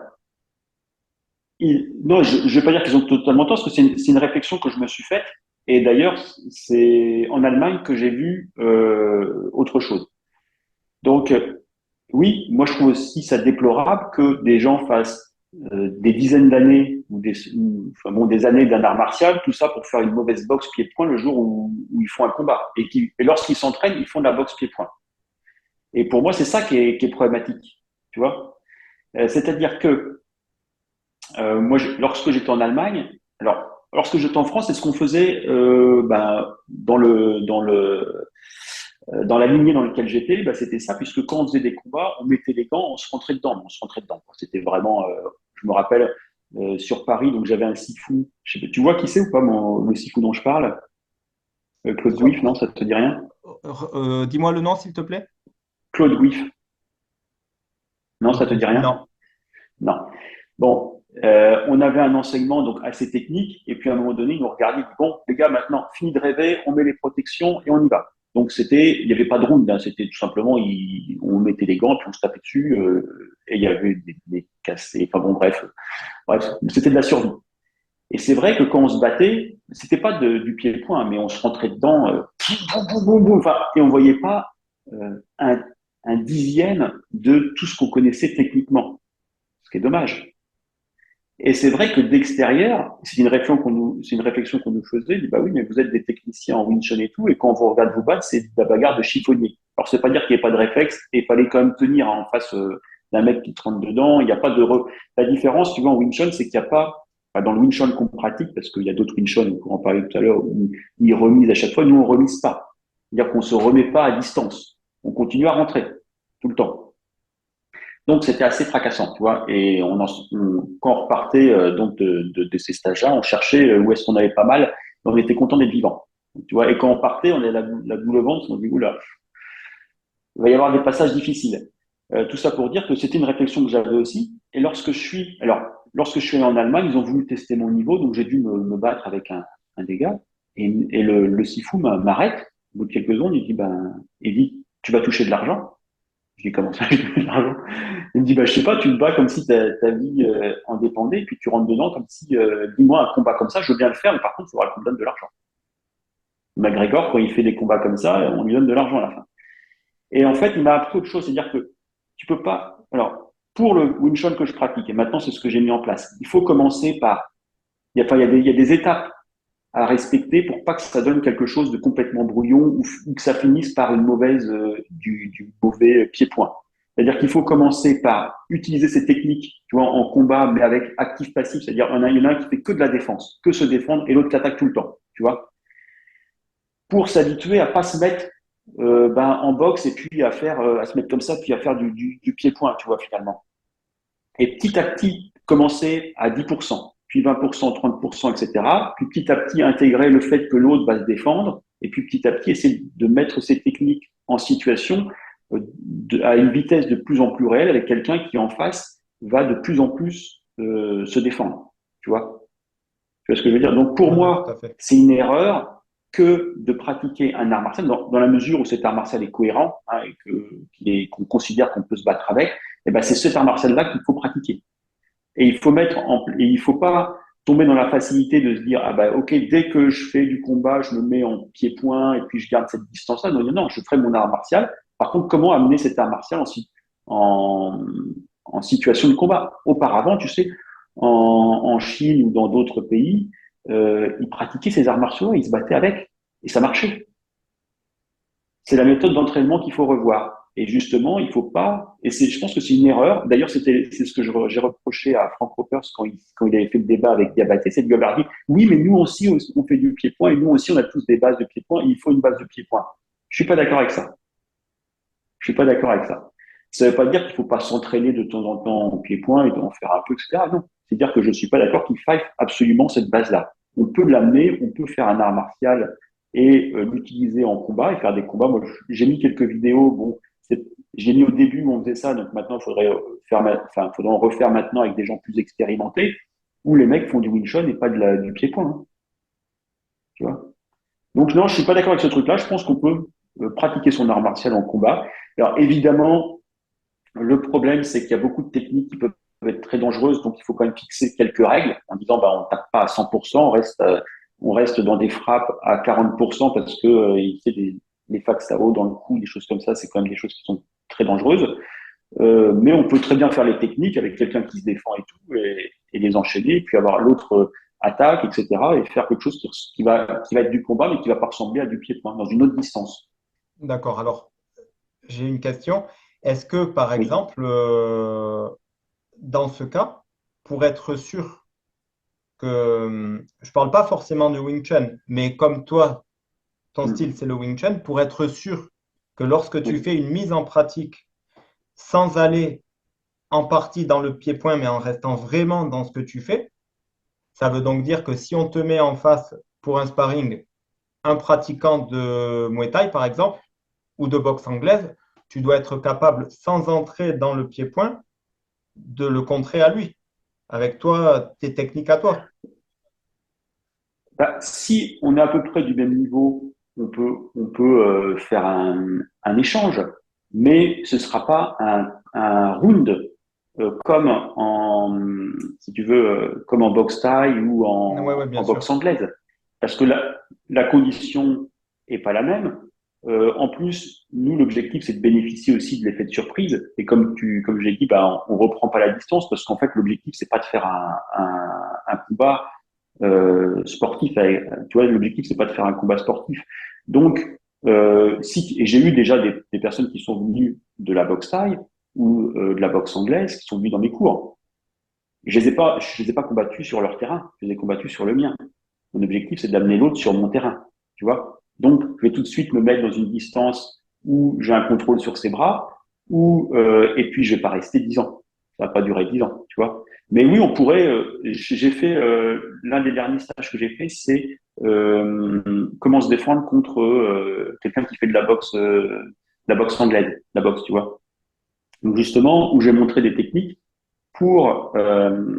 non, je ne vais pas dire qu'ils ont totalement tort, parce que c'est une réflexion que je me suis faite. Et d'ailleurs, c'est en Allemagne que j'ai vu autre chose. Donc, oui, moi je trouve aussi ça déplorable que des gens fassent des dizaines d'années enfin, bon, des années d'un art martial, tout ça pour faire une mauvaise boxe pied-point le jour où ils font un combat. Et lorsqu'ils s'entraînent, ils font de la boxe pied-point. Et pour moi, c'est ça qui est problématique. Tu vois. C'est-à-dire que moi, lorsque j'étais en Allemagne, alors lorsque j'étais en France, c'est ce qu'on faisait ben, dans la lignée dans laquelle j'étais, bah, c'était ça, puisque quand on faisait des combats, on mettait les gants, on se rentrait dedans, on se rentrait dedans. C'était vraiment, je me rappelle, sur Paris, donc j'avais un sifu. Tu vois qui c'est ou pas, le sifu dont je parle? Claude Sur- Guif, non, ça te dit rien? dis-moi le nom, s'il te plaît. Claude Guif, non, Claude ça te Guy. dit rien? Non. Non. Bon, on avait un enseignement donc assez technique, et puis à un moment donné, ils nous regardaient, ils disaient, bon, les gars, maintenant, fini de rêver, on met les protections et on y va. Donc il n'y avait pas de round, hein, c'était tout simplement, on mettait les gants, puis on se tapait dessus, et il y avait des cassés, enfin bon, bref, c'était de la survie. Et c'est vrai que quand on se battait, c'était pas du pied-point, mais on se rentrait dedans, boum, boum, boum, boum, enfin, et on voyait pas un dixième de tout ce qu'on connaissait techniquement, ce qui est dommage. Et c'est vrai que d'extérieur, c'est une réflexion qu'on nous faisait, dit, bah oui, mais vous êtes des techniciens en Wing Chun et tout, et quand on vous regarde vous battre, c'est de la bagarre de chiffonnier. Alors, c'est pas dire qu'il n'y ait pas de réflexe, et il fallait quand même tenir en face d'un mec qui te rentre dedans, il n'y a pas La différence, tu vois, en Wing Chun, c'est qu'il n'y a pas, enfin, dans le Wing Chun qu'on pratique, parce qu'il y a d'autres Wing Chun, on pourra en parler tout à l'heure, où ils remisent à chaque fois, nous, on remise pas. C'est-à-dire qu'on se remet pas à distance. On continue à rentrer, tout le temps. Donc c'était assez fracassant, tu vois. Et quand on repartait donc de ces stages-là, on cherchait où est-ce qu'on avait pas mal. On était content d'être vivant, tu vois. Et quand on partait, on avait la boule au ventre, on dit oula, il va y avoir des passages difficiles. Tout ça pour dire que c'était une réflexion que j'avais aussi. Et lorsque je suis allé en Allemagne, ils ont voulu tester mon niveau, donc j'ai dû me battre avec un des gars. Et le sifu m'arrête au bout de quelques secondes. Il dit, tu vas toucher de l'argent. Je dis, comment ça, je touche de l'argent? Il me dit, bah, je sais pas, tu te bats comme si ta vie en dépendait, puis tu rentres dedans comme si, dis-moi, un combat comme ça, je veux bien le faire, mais par contre, il faudra qu'on me donne de l'argent. McGregor, quand il fait des combats comme ça, on lui donne de l'argent à la fin. Et en fait, il m'a appris autre chose, c'est-à-dire que tu peux pas. Alors, pour le Wing Chun que je pratique, et maintenant c'est ce que j'ai mis en place, il faut commencer par. Il y a des étapes à respecter pour pas que ça donne quelque chose de complètement brouillon ou que ça finisse par une mauvaise du mauvais pied-point. C'est-à-dire qu'il faut commencer par utiliser ces techniques, tu vois, en combat, mais avec actif-passif, c'est-à-dire il y en a un qui fait que de la défense, que se défendre, et l'autre qui attaque tout le temps, tu vois, pour s'habituer à pas se mettre en boxe et puis à se mettre comme ça, puis à faire du pied-point, tu vois, finalement. Et petit à petit, commencer à 10%, puis 20%, 30%, etc. Puis petit à petit, intégrer le fait que l'autre va se défendre. Et puis petit à petit, essayer de mettre ces techniques en situation à une vitesse de plus en plus réelle avec quelqu'un qui en face va de plus en plus se défendre. Tu vois? Tu vois ce que je veux dire? Donc pour Oui, oui, tout à moi, fait. c'est une erreur que de pratiquer un art martial dans la mesure où cet art martial est cohérent hein, qu'on considère qu'on peut se battre avec. Et ben c'est cet art martial-là qu'il faut pratiquer. Et il faut pas tomber dans la facilité de se dire ah bah ok dès que je fais du combat je me mets en pied-point et puis je garde cette distance-là. Non non non, je ferai mon art martial. Par contre comment amener cet art martial en, en situation de combat? Auparavant, tu sais, en Chine ou dans d'autres pays, ils pratiquaient ces arts martiaux, ils se battaient avec et ça marchait. C'est la méthode d'entraînement qu'il faut revoir. Et justement, il faut pas. Je pense que c'est une erreur. D'ailleurs, c'est ce que j'ai reproché à Frank Ropers quand il avait fait le débat avec Diabaté, c'est de lui avoir dit, oui, mais nous aussi, on fait du pied-point et nous aussi, on a tous des bases de pied-point. Il faut une base de pied-point. Je suis pas d'accord avec ça. Je suis pas d'accord avec ça. Ça veut pas dire qu'il faut pas s'entraîner de temps en temps en pied-point et en faire un peu, etc. Non. C'est dire que je suis pas d'accord qu'il faille absolument cette base-là. On peut l'amener, on peut faire un art martial et l'utiliser en combat et faire des combats. Moi, j'ai mis quelques vidéos. Bon, j'ai mis au début où on faisait ça, donc maintenant, il faudrait faudrait en refaire maintenant avec des gens plus expérimentés, où les mecs font du Wing Chun et pas du pied-point, hein, tu vois. Donc non, je suis pas d'accord avec ce truc-là. Je pense qu'on peut pratiquer son art martial en combat. Alors évidemment, le problème, c'est qu'il y a beaucoup de techniques qui peuvent être très dangereuses, donc il faut quand même fixer quelques règles en disant, bah, on tape pas à 100%, on reste dans des frappes à 40% parce que il y a des fax à eau dans le cou, des choses comme ça, c'est quand même des choses qui sont très dangereuses. Mais on peut très bien faire les techniques avec quelqu'un qui se défend et tout, et les enchaîner, et puis avoir l'autre attaque, etc., et faire quelque chose qui va être du combat, mais qui va pas ressembler à du pied-point, dans une autre distance. D'accord. Alors, j'ai une question. Est-ce que, par Oui. exemple, dans ce cas, pour être sûr que, je parle pas forcément de Wing Chun, mais comme toi, ton Mm. style, c'est le Wing Chun, pour être sûr que lorsque tu Oui. fais une mise en pratique sans aller en partie dans le pied-point, mais en restant vraiment dans ce que tu fais, ça veut donc dire que si on te met en face pour un sparring un pratiquant de Muay Thai, par exemple, ou de boxe anglaise, tu dois être capable, sans entrer dans le pied-point, de le contrer à lui, avec toi, tes techniques à toi. Bah, si on est à peu près du même niveau, on peut faire un échange, mais ce sera pas un round comme si tu veux, comme en boxe thaï ou Oui, ouais, bien en boxe sûr. anglaise, parce que la condition est pas la même. En plus, nous, l'objectif, c'est de bénéficier aussi de l'effet de surprise. Et comme je l'ai dit, bah, on reprend pas la distance parce qu'en fait, l'objectif, c'est pas de faire un combat sportif. Tu vois, l'objectif, c'est pas de faire un combat sportif. Donc, si, et j'ai eu déjà des personnes qui sont venues de la boxe thaï ou de la boxe anglaise qui sont venues dans mes cours. Je les ai pas combattus sur leur terrain, je les ai combattus sur le mien. Mon objectif, c'est d'amener l'autre sur mon terrain, tu vois. Donc, je vais tout de suite me mettre dans une distance où j'ai un contrôle sur ses bras, et puis je vais pas rester 10 ans. Ça va pas durer 10 ans, tu vois. Mais oui, on pourrait. J'ai fait l'un des derniers stages que j'ai fait, c'est comment se défendre contre quelqu'un qui fait de la boxe anglaise, la boxe, tu vois. Donc justement, où j'ai montré des techniques pour euh,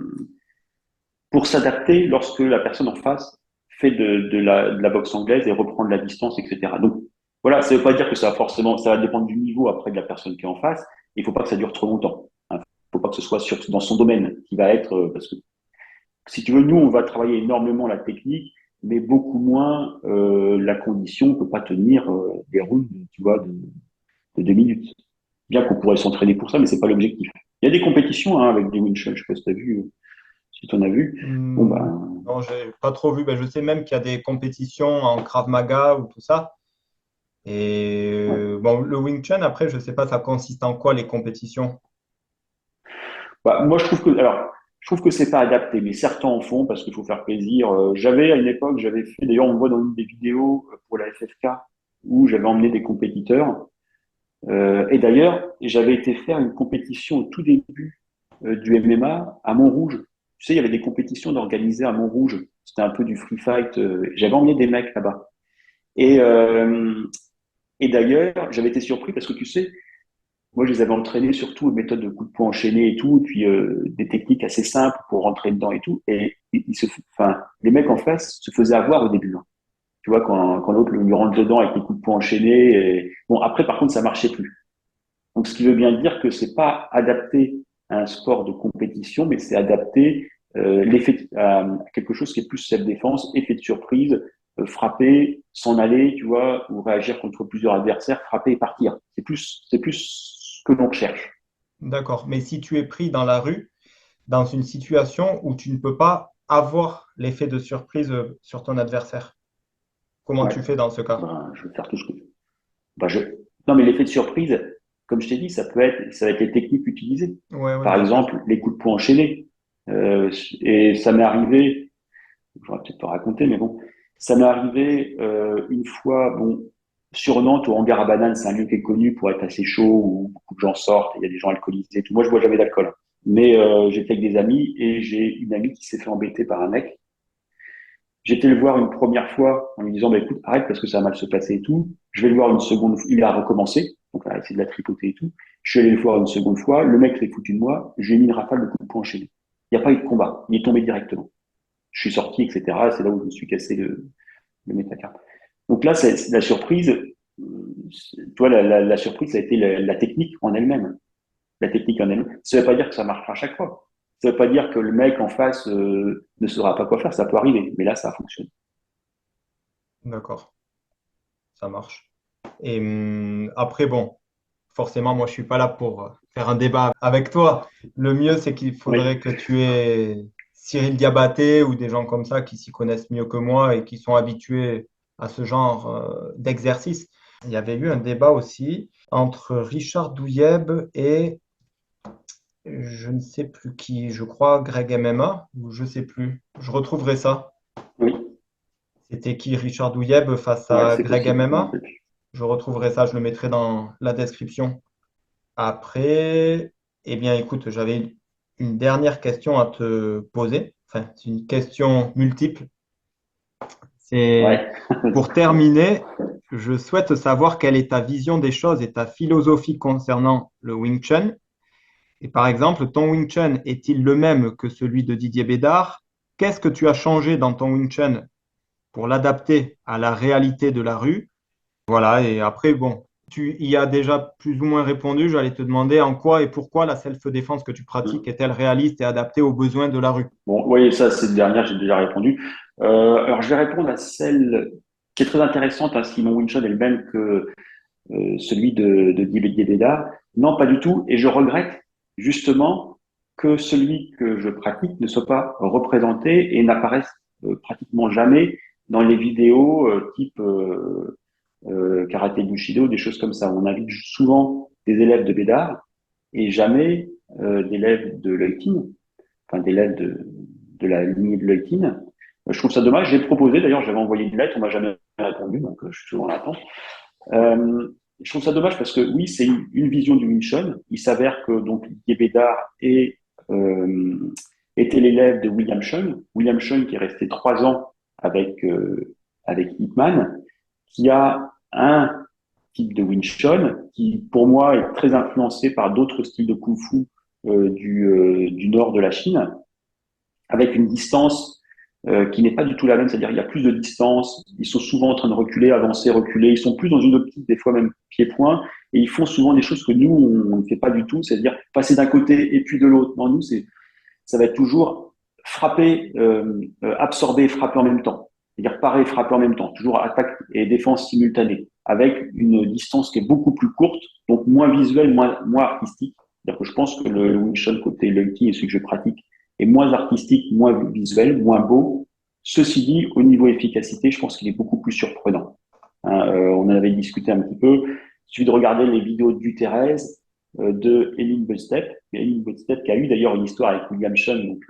pour s'adapter lorsque la personne en face fait de la boxe anglaise et reprend de la distance, etc. Donc voilà, ça ne veut pas dire que ça va dépendre du niveau après de la personne qui est en face. Il ne faut pas que ça dure trop longtemps. Il ne faut pas que ce soit dans son domaine qui va être, parce que si tu veux, nous, on va travailler énormément la technique, mais beaucoup moins la condition. On ne peut pas tenir des rounds, tu vois, de 2 minutes. Bien qu'on pourrait s'entraîner pour ça, mais c'est pas l'objectif. Il y a des compétitions hein, avec des Wing Chun, je sais pas si tu as vu, si tu en as vu. Bon, Non, j'ai pas trop vu. Ben, je sais même qu'il y a des compétitions en Krav Maga ou tout ça. Et ouais. bon, le Wing Chun, après, je sais pas, ça consiste en quoi les compétitions? Moi, je trouve que c'est pas adapté, mais certains en font parce qu'il faut faire plaisir. J'avais à une époque, j'avais fait, d'ailleurs, on me voit dans une des vidéos pour la FFK où j'avais emmené des compétiteurs. Et d'ailleurs, j'avais été faire une compétition au tout début du MMA à Montrouge. Tu sais, il y avait des compétitions organisées à Montrouge. C'était un peu du free fight. J'avais emmené des mecs là-bas. Et, euh, et d'ailleurs, j'avais été surpris parce que tu sais, moi, je les avais entraînés surtout aux méthodes de coups de poing enchaînés et tout, et puis des techniques assez simples pour rentrer dedans et tout. Et enfin, les mecs en face se faisaient avoir au début, hein. Tu vois, quand l'autre lui rentre dedans avec les coups de poing enchaînés. Bon, après, par contre, ça marchait plus. Donc, ce qui veut bien dire que c'est pas adapté à un sport de compétition, mais c'est adapté à quelque chose qui est plus self-défense, effet de surprise, frapper, s'en aller, tu vois, ou réagir contre plusieurs adversaires, frapper et partir. C'est plus ce que l'on recherche. D'accord. Mais si tu es pris dans la rue, dans une situation où tu ne peux pas avoir l'effet de surprise sur ton adversaire, comment Ouais. tu fais dans ce cas? Ben, je vais faire tout ce que. Ben, Non, mais l'effet de surprise, comme je t'ai dit, ça va être les techniques utilisées. Ouais, ouais, Par bien sûr. exemple, les coups de poing enchaînés. Et ça m'est arrivé, je vais peut-être pas raconter, mais bon, ça m'est arrivé une fois, bon, sur Nantes, au hangar à bananes, c'est un lieu qui est connu pour être assez chaud, où beaucoup de gens sortent, il y a des gens alcoolisés et tout. Moi, je bois jamais d'alcool. Mais j'étais avec des amis et j'ai une amie qui s'est fait embêter par un mec. J'étais le voir une première fois en lui disant, bah, écoute, arrête parce que ça va mal se passer et tout. Je vais le voir une seconde fois. Il a recommencé. Donc, il a essayé de la tripoter et tout. Je suis allé le voir une seconde fois. Le mec s'est foutu de moi. J'ai mis une rafale de coups de poing chez lui. Il n'y a pas eu de combat. Il est tombé directement. Je suis sorti, etc. C'est là où je me suis cassé le métacarpe. Donc là, c'est la surprise. Toi, la surprise, ça a été la technique en elle-même. La technique en elle-même. Ça ne veut pas dire que ça marchera à chaque fois. Ça ne veut pas dire que le mec en face ne saura pas quoi faire. Ça peut arriver. Mais là, ça fonctionne. D'accord, ça marche. Et après, bon, forcément, moi, je suis pas là pour faire un débat avec toi. Le mieux, c'est qu'il Oui. faudrait que tu aies Cyril Diabaté ou des gens comme ça qui s'y connaissent mieux que moi et qui sont habitués à ce genre d'exercice. Il y avait eu un débat aussi entre Richard Douyeb et je ne sais plus qui, je crois Greg MMA ou je sais plus. Je retrouverai ça. Oui. C'était qui Richard Douyeb face Ouais, à c'est Greg possible. Je m'en MMA? rappelle plus. Je retrouverai ça, je le mettrai dans la description. Après, eh bien, écoute, j'avais une dernière question à te poser. Enfin, c'est une question multiple. C'est Ouais. pour terminer, je souhaite savoir quelle est ta vision des choses et ta philosophie concernant le Wing Chun. Et par exemple, ton Wing Chun est-il le même que celui de Didier Bédard? Qu'est-ce que tu as changé dans ton Wing Chun pour l'adapter à la réalité de la rue? Voilà, et après, bon, tu y as déjà plus ou moins répondu. J'allais te demander en quoi et pourquoi la self-défense que tu pratiques est-elle réaliste et adaptée aux besoins de la rue? Bon, oui, ça, cette dernière, j'ai déjà répondu. Alors, je vais répondre à celle qui est très intéressante, hein, si mon Winshot est le même que celui de Didier Bédard. Non, pas du tout. Et je regrette justement que celui que je pratique ne soit pas représenté et n'apparaisse pratiquement jamais dans les vidéos type karaté Bushido, des choses comme ça. On invite souvent des élèves de Bédard et jamais d'élèves de Leuting, enfin d'élèves de la lignée de Leuting. Je trouve ça dommage. J'ai proposé, d'ailleurs, j'avais envoyé une lettre, on m'a jamais répondu, donc je suis toujours en attente. Je trouve ça dommage parce que oui, c'est une vision du Wing Chun. Il s'avère que donc Didier Bédard était l'élève de William Chun. William Chun qui est resté 3 ans avec avec Ip Man, qui a un type de Wing Chun qui, pour moi, est très influencé par d'autres styles de Kung Fu du nord de la Chine, avec une distance qui n'est pas du tout la même, c'est-à-dire il y a plus de distance, ils sont souvent en train de reculer, avancer, reculer, ils sont plus dans une optique, des fois même pied-point, et ils font souvent des choses que nous, on ne fait pas du tout, c'est-à-dire passer d'un côté et puis de l'autre. Non, nous, ça va être toujours frapper, absorber et frapper en même temps. C'est-à-dire parer et frapper en même temps, toujours attaque et défense simultanée, avec une distance qui est beaucoup plus courte, donc moins visuelle, moins artistique. C'est-à-dire que je pense que le Wing Chun côté Leuti et celui que je pratique est moins artistique, moins visuel, moins beau. Ceci dit, au niveau efficacité, je pense qu'il est beaucoup plus surprenant. Hein, on en avait discuté un petit peu. Il suffit de regarder les vidéos de Thérèse, de Emin Bostep. Emin Bostep qui a eu d'ailleurs une histoire avec William Chun, donc,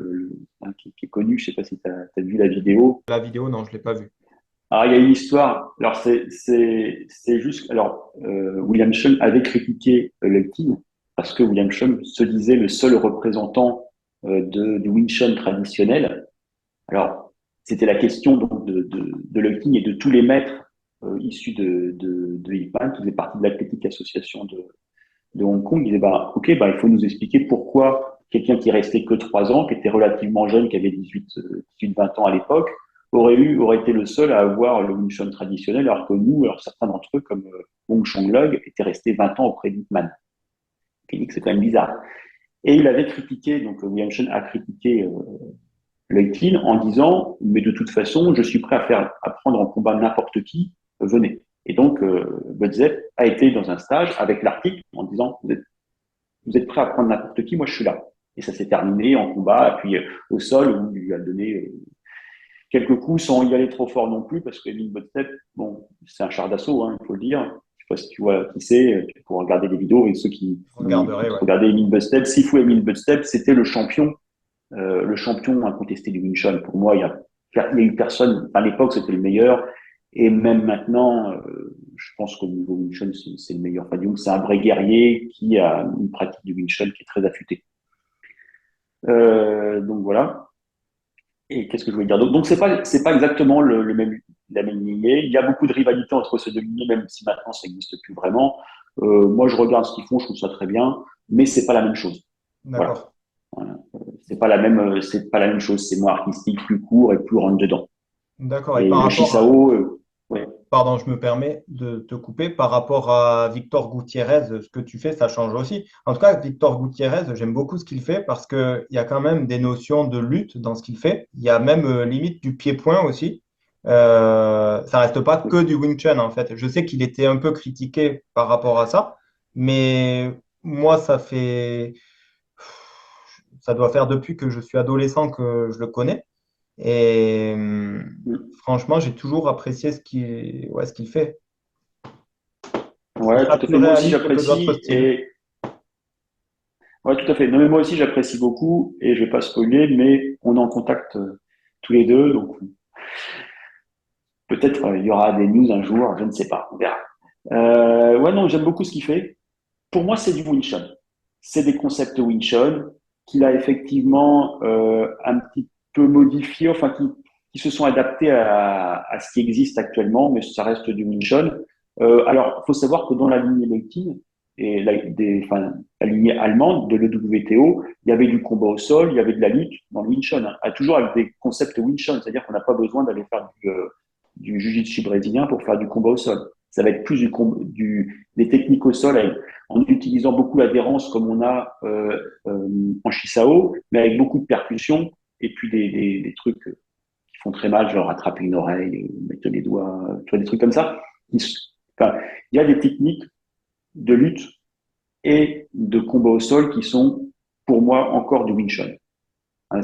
qui est connu. Je ne sais pas si tu as vu la vidéo. La vidéo, non, je ne l'ai pas vue. Alors, il y a une histoire. Alors, c'est juste. Alors, William Chun avait critiqué Leuting parce que William Chun se disait le seul représentant du Wing Chun traditionnel. Alors, c'était la question donc, de Leuting et de tous les maîtres issus de Ip Man, qui faisaient partie de l'Athletic Association de Hong Kong. Ils disaient, bah, OK, bah, il faut nous expliquer pourquoi quelqu'un qui restait que 3 ans, qui était relativement jeune, qui avait 18, 20 ans à l'époque, aurait été le seul à avoir le Wing Chun traditionnel, alors que nous, alors certains d'entre eux, comme Wong Chong Lug, étaient restés 20 ans auprès d'Ip Man. Il dit que c'est quand même bizarre. Et il avait critiqué, donc William Chun a critiqué Leuting en disant, mais de toute façon, je suis prêt à prendre en combat n'importe qui, venez. Et donc, Budzep a été dans un stage avec l'article en disant, vous êtes prêt à prendre n'importe qui, moi je suis là. Et ça s'est terminé en combat, et puis au sol, où il lui a donné quelques coups sans y aller trop fort non plus, parce que Emile Budzep, bon, c'est un char d'assaut, hein, il faut le dire. Je sais pas si tu vois qui c'est, tu pourras regarder des vidéos, et ceux Je regarderai, ouais. regardaient Emile Budzep, Sifu Emile Budzep, c'était le champion incontesté du Wing Chun. Pour moi, il y a eu personne. À l'époque, c'était le meilleur. Et même maintenant, je pense qu'au niveau Wing Chun, c'est le meilleur. Enfin, c'est un vrai guerrier qui a une pratique du Wing Chun qui est très affûtée. Donc voilà. Et qu'est-ce que je voulais dire? Donc c'est pas exactement le même, la même lignée. Il y a beaucoup de rivalité entre ces deux lignées, même si maintenant ça n'existe plus vraiment. Moi, je regarde ce qu'ils font, je trouve ça très bien, mais c'est pas la même chose. Voilà. D'accord. Voilà. C'est pas la même chose. C'est moins artistique, plus court et plus rentre dedans. D'accord. Et Et par le rapport à, Shisao, ouais. pardon, je me permets de te couper, par rapport à Victor Gutiérrez, ce que tu fais, ça change aussi. En tout cas, Victor Gutiérrez, j'aime beaucoup ce qu'il fait parce qu'il y a quand même des notions de lutte dans ce qu'il fait. Il y a même limite du pied-point aussi. Ça reste pas que du Wing Chun en fait. Je sais qu'il était un peu critiqué par rapport à ça, mais moi, ça doit faire depuis que je suis adolescent que je le connais. Et franchement, j'ai toujours apprécié ce qu'il fait. Je trouve Ouais, ça tout à plus fait. Moi aussi, réaliste que d'autres j'apprécie styles. ouais, tout à fait. Non, mais moi aussi, j'apprécie beaucoup et je vais pas spoiler, mais on est en contact tous les deux, donc peut-être il y aura des news un jour, je ne sais pas, on verra. Ouais, non, j'aime beaucoup ce qu'il fait. Pour moi, c'est du Wing Chun. C'est des concepts Wing Chun qu'il a effectivement un petit peu modifiés, enfin qui se sont adaptés à ce qui existe actuellement, mais ça reste du Wing Chun. Alors, il faut savoir que dans la lignée Leitin et la lignée allemande de l'EWTO, il y avait du combat au sol, il y avait de la lutte dans le Wing Chun, hein, toujours avec des concepts Wing Chun, c'est-à-dire qu'on n'a pas besoin d'aller faire du jiu-jitsu brésilien pour faire du combat au sol. Ça va être plus des techniques au sol en utilisant beaucoup l'adhérence comme on a en Shisao, mais avec beaucoup de percussions et puis des trucs qui font très mal, genre attraper une oreille, mettre les doigts, tu vois, des trucs comme ça. Enfin, il y a des techniques de lutte et de combat au sol qui sont, pour moi, encore du Wing Chun.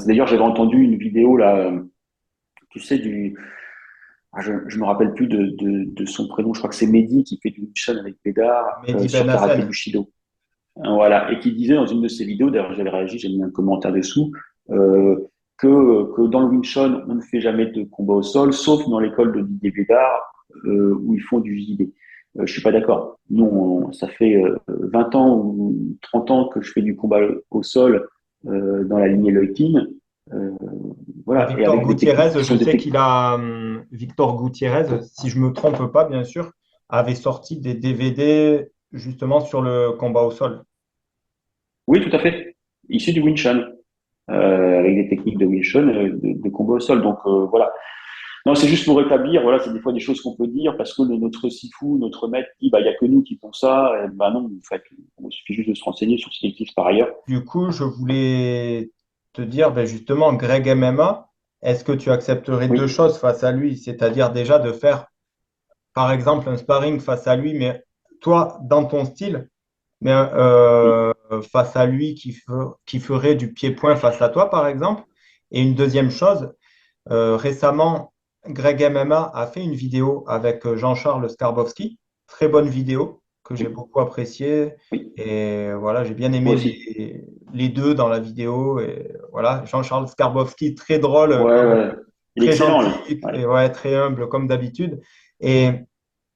D'ailleurs, j'avais entendu une vidéo là, tu sais, je me rappelle plus de son prénom, je crois que c'est Mehdi qui fait du Wing Chun avec Bédard Mehdi Ben sur Karaté Hassen. Bushido. Voilà, et qui disait dans une de ses vidéos, d'ailleurs j'avais réagi, j'ai mis un commentaire dessous, euh, que dans le Wing Chun, on ne fait jamais de combat au sol, sauf dans l'école de Didier Bédard, où ils font du JB. Je suis pas d'accord. Nous, ça fait 20 ans ou 30 ans que je fais du combat au sol dans la lignée Leuting. Euh, Et voilà, et Victor avec des techniques Gutiérrez, qui je sont des sais techniques. qu'il a, Victor Gutiérrez, si je me trompe pas, bien sûr, avait sorti des DVD justement sur le combat au sol. Oui, tout à fait. Issu du Wing Chun, avec des techniques de Wing Chun, de combat au sol. Donc voilà. Non, c'est juste pour rétablir, voilà, c'est des fois des choses qu'on peut dire parce que notre sifu, notre maître dit, bah, il y a que nous qui font ça. Et, bah non, en fait, il suffit juste de se renseigner sur ce qui existe par ailleurs. Du coup, je voulais te dire, ben justement, Greg MMA, est-ce que tu accepterais deux Oui, choses face à lui? C'est-à-dire déjà de faire, par exemple, un sparring face à lui, mais toi, dans ton style, mais oui, face à lui qui ferait du pied-point face à toi, par exemple. Et une deuxième chose, récemment, Greg MMA a fait une vidéo avec Jean-Charles Skarbowski, très bonne vidéo que j'ai oui, beaucoup appréciée. oui. Et voilà, j'ai bien Moi aimé aussi. les deux dans la vidéo. Et voilà, Jean-Charles Skarbowski, très drôle, Ouais, ouais. Il est très excellent, gentil là. Ouais, et ouais, très humble comme d'habitude. Et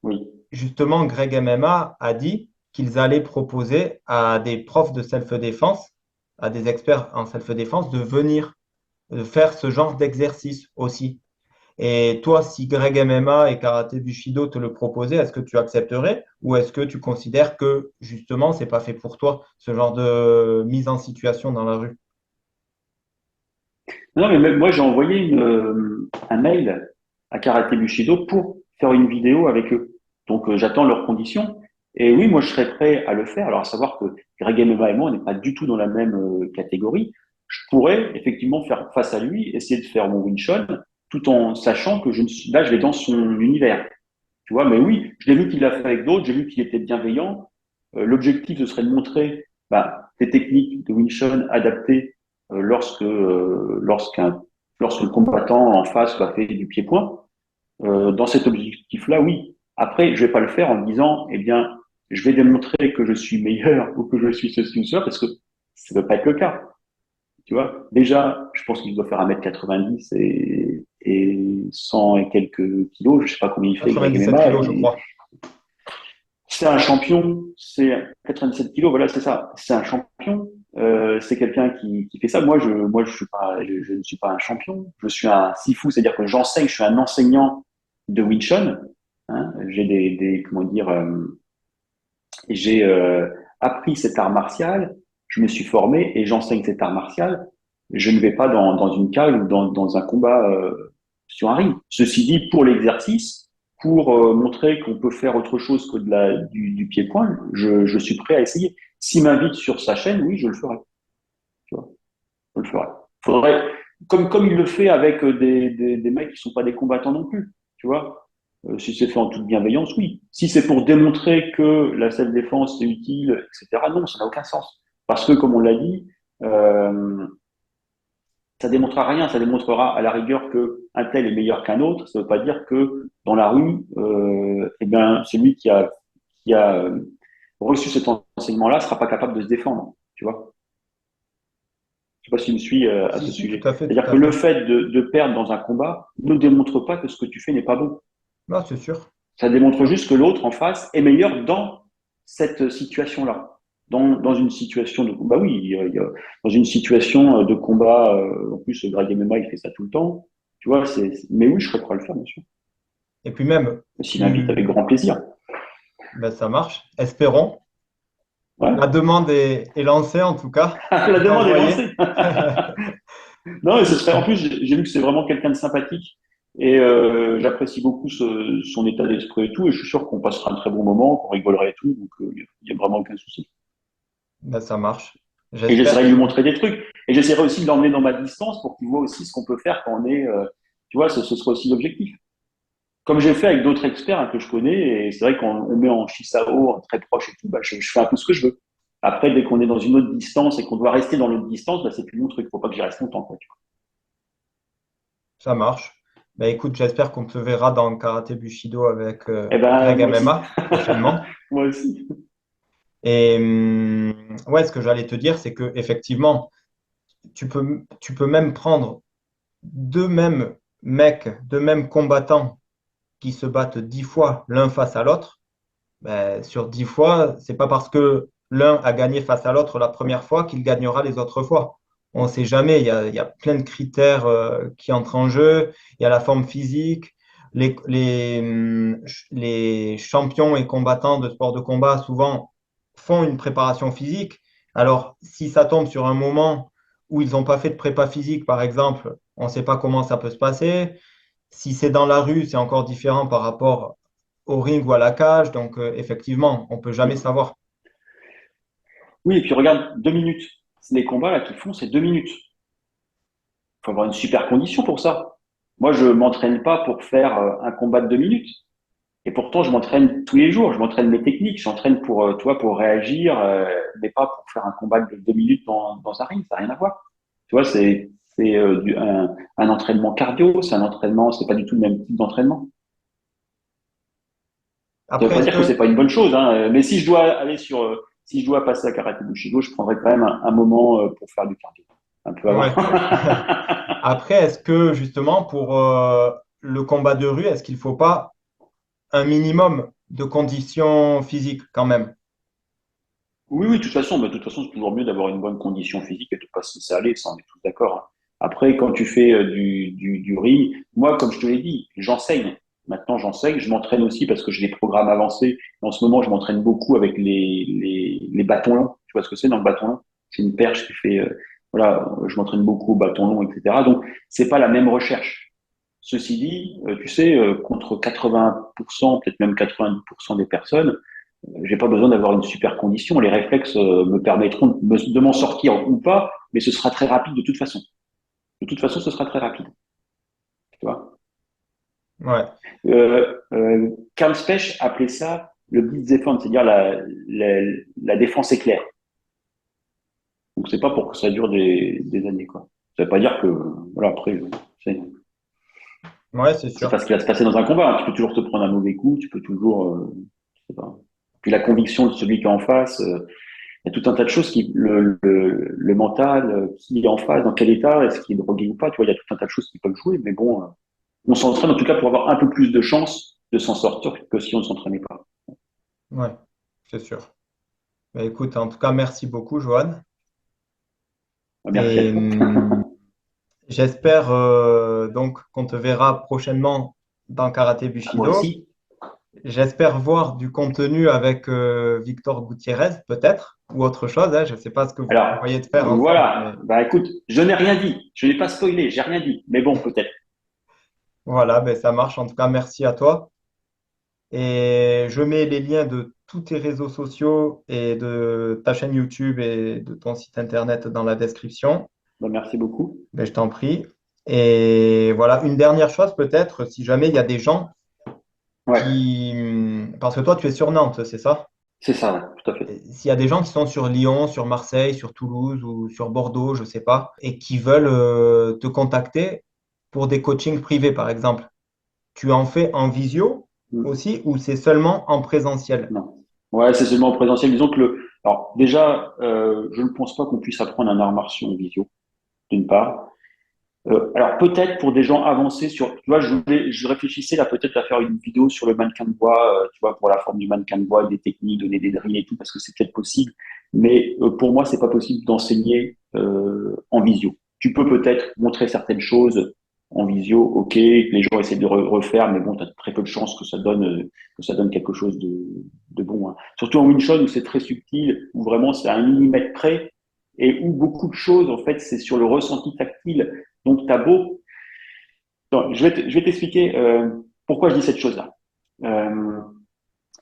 oui. justement, Greg MMA a dit qu'ils allaient proposer à des profs de self-défense, à des experts en self-défense, de venir faire ce genre d'exercice aussi. Et toi, si Greg MMA et Karaté Bushido te le proposaient, est-ce que tu accepterais ou est-ce que tu considères que justement, c'est pas fait pour toi, ce genre de mise en situation dans la rue? Non, mais même moi, j'ai envoyé un mail à Karaté Bushido pour faire une vidéo avec eux. Donc, j'attends leurs conditions. Et oui, moi, je serais prêt à le faire. Alors, à savoir que Greg MMA et moi, on n'est pas du tout dans la même catégorie. Je pourrais effectivement faire face à lui, essayer de faire mon Wing Chun, tout en sachant que là, je vais dans son univers. Tu vois, mais oui, je l'ai vu qu'il l'a fait avec d'autres, j'ai vu qu'il était bienveillant. L'objectif, ce serait de montrer des techniques de Wing Chun adaptées lorsque le combattant en face va faire du pied-point. Dans cet objectif-là, oui. Après, je vais pas le faire en me disant, eh bien, je vais démontrer que je suis meilleur ou que je suis ceci ou cela, parce que ça ne peut pas être le cas. Tu vois, déjà, je pense qu'il doit faire 1,90 m et 100 et quelques kilos. Je sais pas combien il fait, Greg 97 MMA. kilos, je crois. C'est un champion, c'est 97 kilos, voilà, c'est ça. C'est un champion. c'est quelqu'un qui fait ça. Moi, je ne suis pas un champion. Je suis un sifu, c'est-à-dire que j'enseigne. Je suis un enseignant de Wing Chun. Hein. J'ai comment dire, j'ai appris cet art martial. Je me suis formé et j'enseigne cet art martial. Je ne vais pas dans une cage ou dans un combat sur un ring. Ceci dit, pour l'exercice, pour montrer qu'on peut faire autre chose que du pied-point, je suis prêt à essayer. S'il m'invite sur sa chaîne, oui, je le ferai. Tu vois, je le ferai. Faudrait, comme il le fait avec des mecs qui sont pas des combattants non plus. Tu vois, si c'est fait en toute bienveillance, oui. Si c'est pour démontrer que la self-défense c'est utile, etc., non, ça n'a aucun sens. Parce que, comme on l'a dit, euh, ça démontrera rien. Ça démontrera à la rigueur que un tel est meilleur qu'un autre. Ça ne veut pas dire que dans la rue, eh bien, celui qui a reçu cet enseignement-là sera pas capable de se défendre. Tu vois. Je sais pas si tu me suis à Si, ce si, sujet. tout à fait, C'est-à-dire tout que à le fait. fait de perdre dans un combat ne démontre pas que ce que tu fais n'est pas bon. Non, c'est sûr. Ça démontre juste que l'autre en face est meilleur dans cette situation-là. Dans une situation de combat, oui, dans une situation de combat, en plus, Greg MMA, il fait ça tout le temps. Tu vois, mais oui, je serais prêt à le faire, bien sûr. Et puis même, S'il m'invite, avec grand plaisir. ben, ça marche. Espérons. Ouais. La demande est lancée en tout cas. La C'est demande est envoyé. lancée. Non, et ce serait, en plus, j'ai vu que c'est vraiment quelqu'un de sympathique et j'apprécie beaucoup son état d'esprit et tout, et je suis sûr qu'on passera un très bon moment, qu'on rigolerait et tout, donc il n'y a vraiment aucun souci. Ben, ça marche. Et J'espère j'essaierai de que. lui montrer des trucs, et j'essaierai aussi de l'emmener dans ma distance pour qu'il voit aussi ce qu'on peut faire quand on est, tu vois, ce sera aussi l'objectif. Comme j'ai fait avec d'autres experts hein, que je connais, et c'est vrai qu'on met en Shisao très proche et tout, bah, je fais un peu ce que je veux. Après, dès qu'on est dans une autre distance et qu'on doit rester dans l'autre distance, bah, c'est plus mon truc. Faut pas que j'y reste longtemps, quoi, tu Ça marche. Ben, écoute, j'espère qu'on te verra dans le Karaté Bushido avec vois. Eh ben, Greg moi aussi. MMA prochainement. Moi aussi. Et ouais, ce que j'allais te dire, c'est que effectivement, tu peux même prendre deux mêmes mecs, deux mêmes combattants qui se battent 10 fois l'un face à l'autre. Ben, sur 10 fois, c'est pas parce que l'un a gagné face à l'autre la première fois qu'il gagnera les autres fois. On ne sait jamais, il y a plein de critères qui entrent en jeu. Il y a la forme physique. Les champions et combattants de sport de combat souvent font une préparation physique. Alors, si ça tombe sur un moment où ils n'ont pas fait de prépa physique, par exemple, on ne sait pas comment ça peut se passer. Si c'est dans la rue, c'est encore différent par rapport au ring ou à la cage. Donc, effectivement, on peut jamais savoir. Oui, et puis regarde, 2 minutes. Les combats là qu'ils font, c'est 2 minutes. Faut avoir une super condition pour ça. Moi, je m'entraîne pas pour faire un combat de 2 minutes. Et pourtant, je m'entraîne tous les jours. Je m'entraîne mes techniques. J'entraîne pour, toi, pour réagir, mais pas pour faire un combat de 2 minutes dans un ring. Ça n'a rien à voir. Tu vois, c'est un entraînement cardio. C'est un entraînement. C'est pas du tout le même type d'entraînement. Ça veut Après, pas est-ce dire que que, c'est pas une bonne chose, hein. Mais si je dois passer à karaté bushido, je prendrais quand même un moment pour faire du cardio, un peu avant. ouais. Après, est-ce que justement pour le combat de rue, est-ce qu'il faut pas un minimum de conditions physiques quand même? Oui, oui, de toute façon, c'est toujours mieux d'avoir une bonne condition physique et de pas se laisser aller, ça, on est tous d'accord, hein. Après, quand tu fais du ring, moi, comme je te l'ai dit, j'enseigne. Maintenant, j'enseigne, je m'entraîne aussi parce que j'ai des programmes avancés. En ce moment, je m'entraîne beaucoup avec les bâtons longs. Tu vois ce que c'est dans le bâton long? C'est une perche qui fait, voilà, je m'entraîne beaucoup au bâton long, etc. Donc, c'est pas la même recherche. Ceci dit, tu sais, contre 80%, peut-être même 90% des personnes, j'ai pas besoin d'avoir une super condition. Les réflexes me permettront de m'en sortir ou pas, mais ce sera très rapide de toute façon. De toute façon, ce sera très rapide. Tu vois. Ouais, Karl Specht appelait ça le Blitzdefense, c'est-à-dire la défense éclair. Donc c'est pas pour que ça dure des années, quoi. Ça veut pas dire que, voilà, après, c'est ouais, c'est c'est sûr. pas ce qui va se passer dans un combat, hein. Tu peux toujours te prendre un mauvais coup, tu peux toujours, je sais pas. Puis la conviction de celui qui est en face. Il y a tout un tas de choses le mental, qui est en phase, dans quel état, est-ce qu'il est drogué ou pas, tu vois, il y a tout un tas de choses qui peuvent jouer, mais bon, on s'entraîne en tout cas pour avoir un peu plus de chances de s'en sortir que si on ne s'entraînait pas. Ouais, c'est sûr. Bah, écoute, en tout cas, merci beaucoup, Johan. Merci à Et toi. j'espère donc qu'on te verra prochainement dans Karaté Moi Bushido. aussi. J'espère voir du contenu avec Victor Gutiérrez, peut-être, ou autre chose, hein. Je ne sais pas ce que vous Alors, prévoyez de faire ensemble, voilà. mais Bah écoute, je n'ai rien dit. Je n'ai pas spoilé, j'ai rien dit. Mais bon, peut-être. voilà, ben, ça marche. En tout cas, merci à toi. Et je mets les liens de tous tes réseaux sociaux et de ta chaîne YouTube et de ton site internet dans la description. Bah, merci beaucoup. Ben, je t'en prie. Et voilà, une dernière chose peut-être, si jamais il y a des gens Ouais, Parce que toi, tu es sur Nantes, c'est ça? c'est ça, ouais, tout à fait. Et s'il y a des gens qui sont sur Lyon, sur Marseille, sur Toulouse ou sur Bordeaux, je ne sais pas, et qui veulent te contacter pour des coachings privés, par exemple, tu en fais en visio Mm. aussi ou c'est seulement en présentiel? Non. Ouais, c'est seulement en présentiel. Disons que alors déjà, je ne pense pas qu'on puisse apprendre un art martial en visio, d'une part. Alors peut-être pour des gens avancés sur, tu vois, je réfléchissais là peut-être à faire une vidéo sur le mannequin de bois, tu vois, pour la forme du mannequin de bois, des techniques, donner des drills et tout, parce que c'est peut-être possible. Mais pour moi, c'est pas possible d'enseigner en visio. Tu peux peut-être montrer certaines choses en visio, ok, que les gens essaient de refaire, mais bon, tu as très peu de chances que ça donne quelque chose de bon, hein. Surtout en Wing Chun où c'est très subtil, où vraiment c'est à un millimètre près et où beaucoup de choses, en fait, c'est sur le ressenti tactile. Donc, tu as beau. Non, je vais t'expliquer pourquoi je dis cette chose-là. Euh,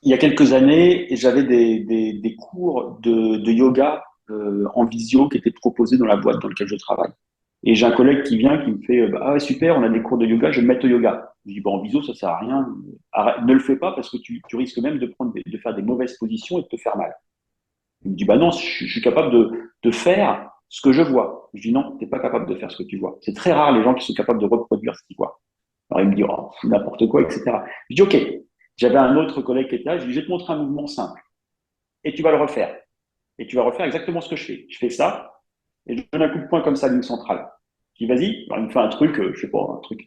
il y a quelques années, j'avais des cours de yoga en visio qui étaient proposés dans la boîte dans laquelle je travaille. Et j'ai un collègue qui vient qui me fait ah ouais, super, on a des cours de yoga, je vais me mettre au yoga. Je dis bon, en visio, ça sert à rien. Ne le fais pas parce que tu risques même de faire des mauvaises positions et de te faire mal. Il me dit, bah non, je suis capable de faire ce que je vois. Je dis, non, tu n'es pas capable de faire ce que tu vois. C'est très rare les gens qui sont capables de reproduire ce qu'ils voient. Alors il me dit, oh, n'importe quoi, etc. Je dis, OK. J'avais un autre collègue qui était là, je lui dis, je vais te montrer un mouvement simple. Et tu vas le refaire. Et tu vas refaire exactement ce que je fais. Je fais ça, et je donne un coup de poing comme ça à l'une centrale. Je dis, vas-y. Alors il me fait un truc, je sais pas, un truc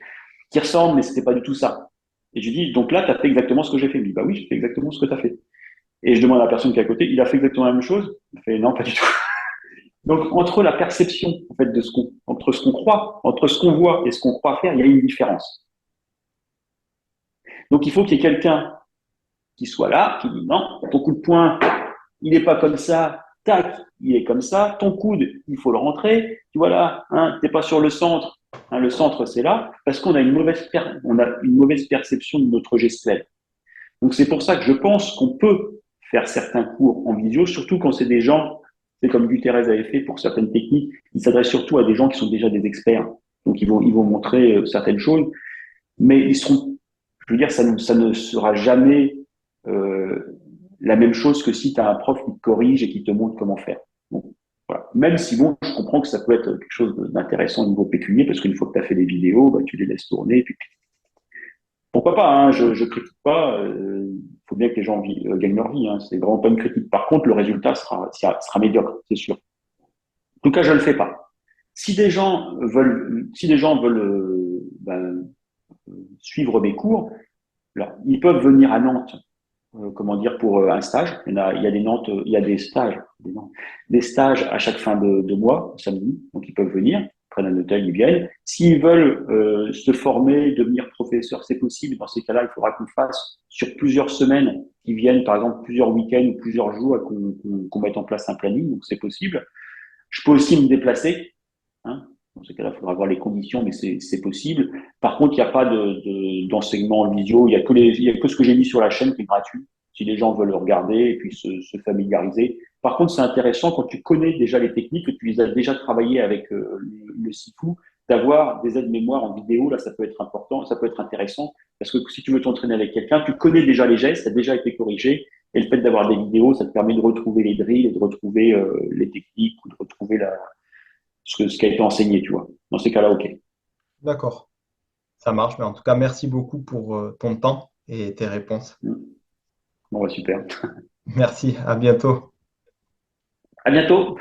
qui ressemble, mais c'était pas du tout ça. Et je lui dis, donc là, tu as fait exactement ce que j'ai fait. Il me dit, bah oui, j'ai fait exactement ce que tu as fait. Et je demande à la personne qui est à côté, il a fait exactement la même chose? Il fait, non, pas du tout. Donc, entre la perception, en fait, entre ce qu'on croit, entre ce qu'on voit et ce qu'on croit faire, il y a une différence. Donc, il faut qu'il y ait quelqu'un qui soit là, qui dit non, ton coup de poing, il n'est pas comme ça, tac, il est comme ça, ton coude, il faut le rentrer, tu vois là, hein, t'es pas sur le centre, hein, le centre c'est là, parce qu'on a on a une mauvaise perception de notre gestuelle. Donc, c'est pour ça que je pense qu'on peut faire certains cours en visio, surtout quand c'est des gens, c'est comme Thérèse avait fait pour certaines techniques, ils s'adressent surtout à des gens qui sont déjà des experts. Donc, ils vont montrer certaines choses, mais ils seront, je veux dire, ça ne sera jamais euh, la même chose que si tu as un prof qui te corrige et qui te montre comment faire. Donc, voilà. Même si, bon, je comprends que ça peut être quelque chose d'intéressant au niveau pécunier, parce qu'une fois que tu as fait des vidéos, bah, tu les laisses tourner, puis pourquoi pas, hein, je critique pas. Il faut bien que les gens gagnent leur vie. Hein, c'est vraiment pas une critique. Par contre, le résultat sera médiocre, c'est sûr. En tout cas, je ne le fais pas. Si des gens veulent suivre mes cours, alors, ils peuvent venir à Nantes, comment dire, pour un stage. Il y a des Nantes, il y a des stages à chaque fin de mois, samedi, donc ils peuvent venir, ils prennent un hôtel, ils viennent. S'ils veulent se former, devenir professeur, c'est possible. Dans ces cas-là, il faudra qu'on fasse sur plusieurs semaines, qu'ils viennent, par exemple, plusieurs week-ends ou plusieurs jours, et qu'on mette en place un planning, donc c'est possible. Je peux aussi me déplacer, hein. Dans ce cas-là, il faudra voir les conditions, mais c'est possible. Par contre, il n'y a pas d'enseignement en visio. Il y a que ce que j'ai mis sur la chaîne qui est gratuit. Si les gens veulent le regarder et puis se familiariser. Par contre, c'est intéressant quand tu connais déjà les techniques, que tu les as déjà travaillées avec le Sifu, d'avoir des aides-mémoire en vidéo. Là, ça peut être important, ça peut être intéressant. Parce que si tu veux t'entraîner avec quelqu'un, tu connais déjà les gestes, ça a déjà été corrigé. Et le fait d'avoir des vidéos, ça te permet de retrouver les drills et de retrouver les techniques ou de retrouver ce qui a été enseigné, tu vois. Dans ces cas-là, OK. D'accord, ça marche. Mais en tout cas, merci beaucoup pour ton temps et tes réponses. Bon, ouais, super. Merci, à bientôt. À bientôt.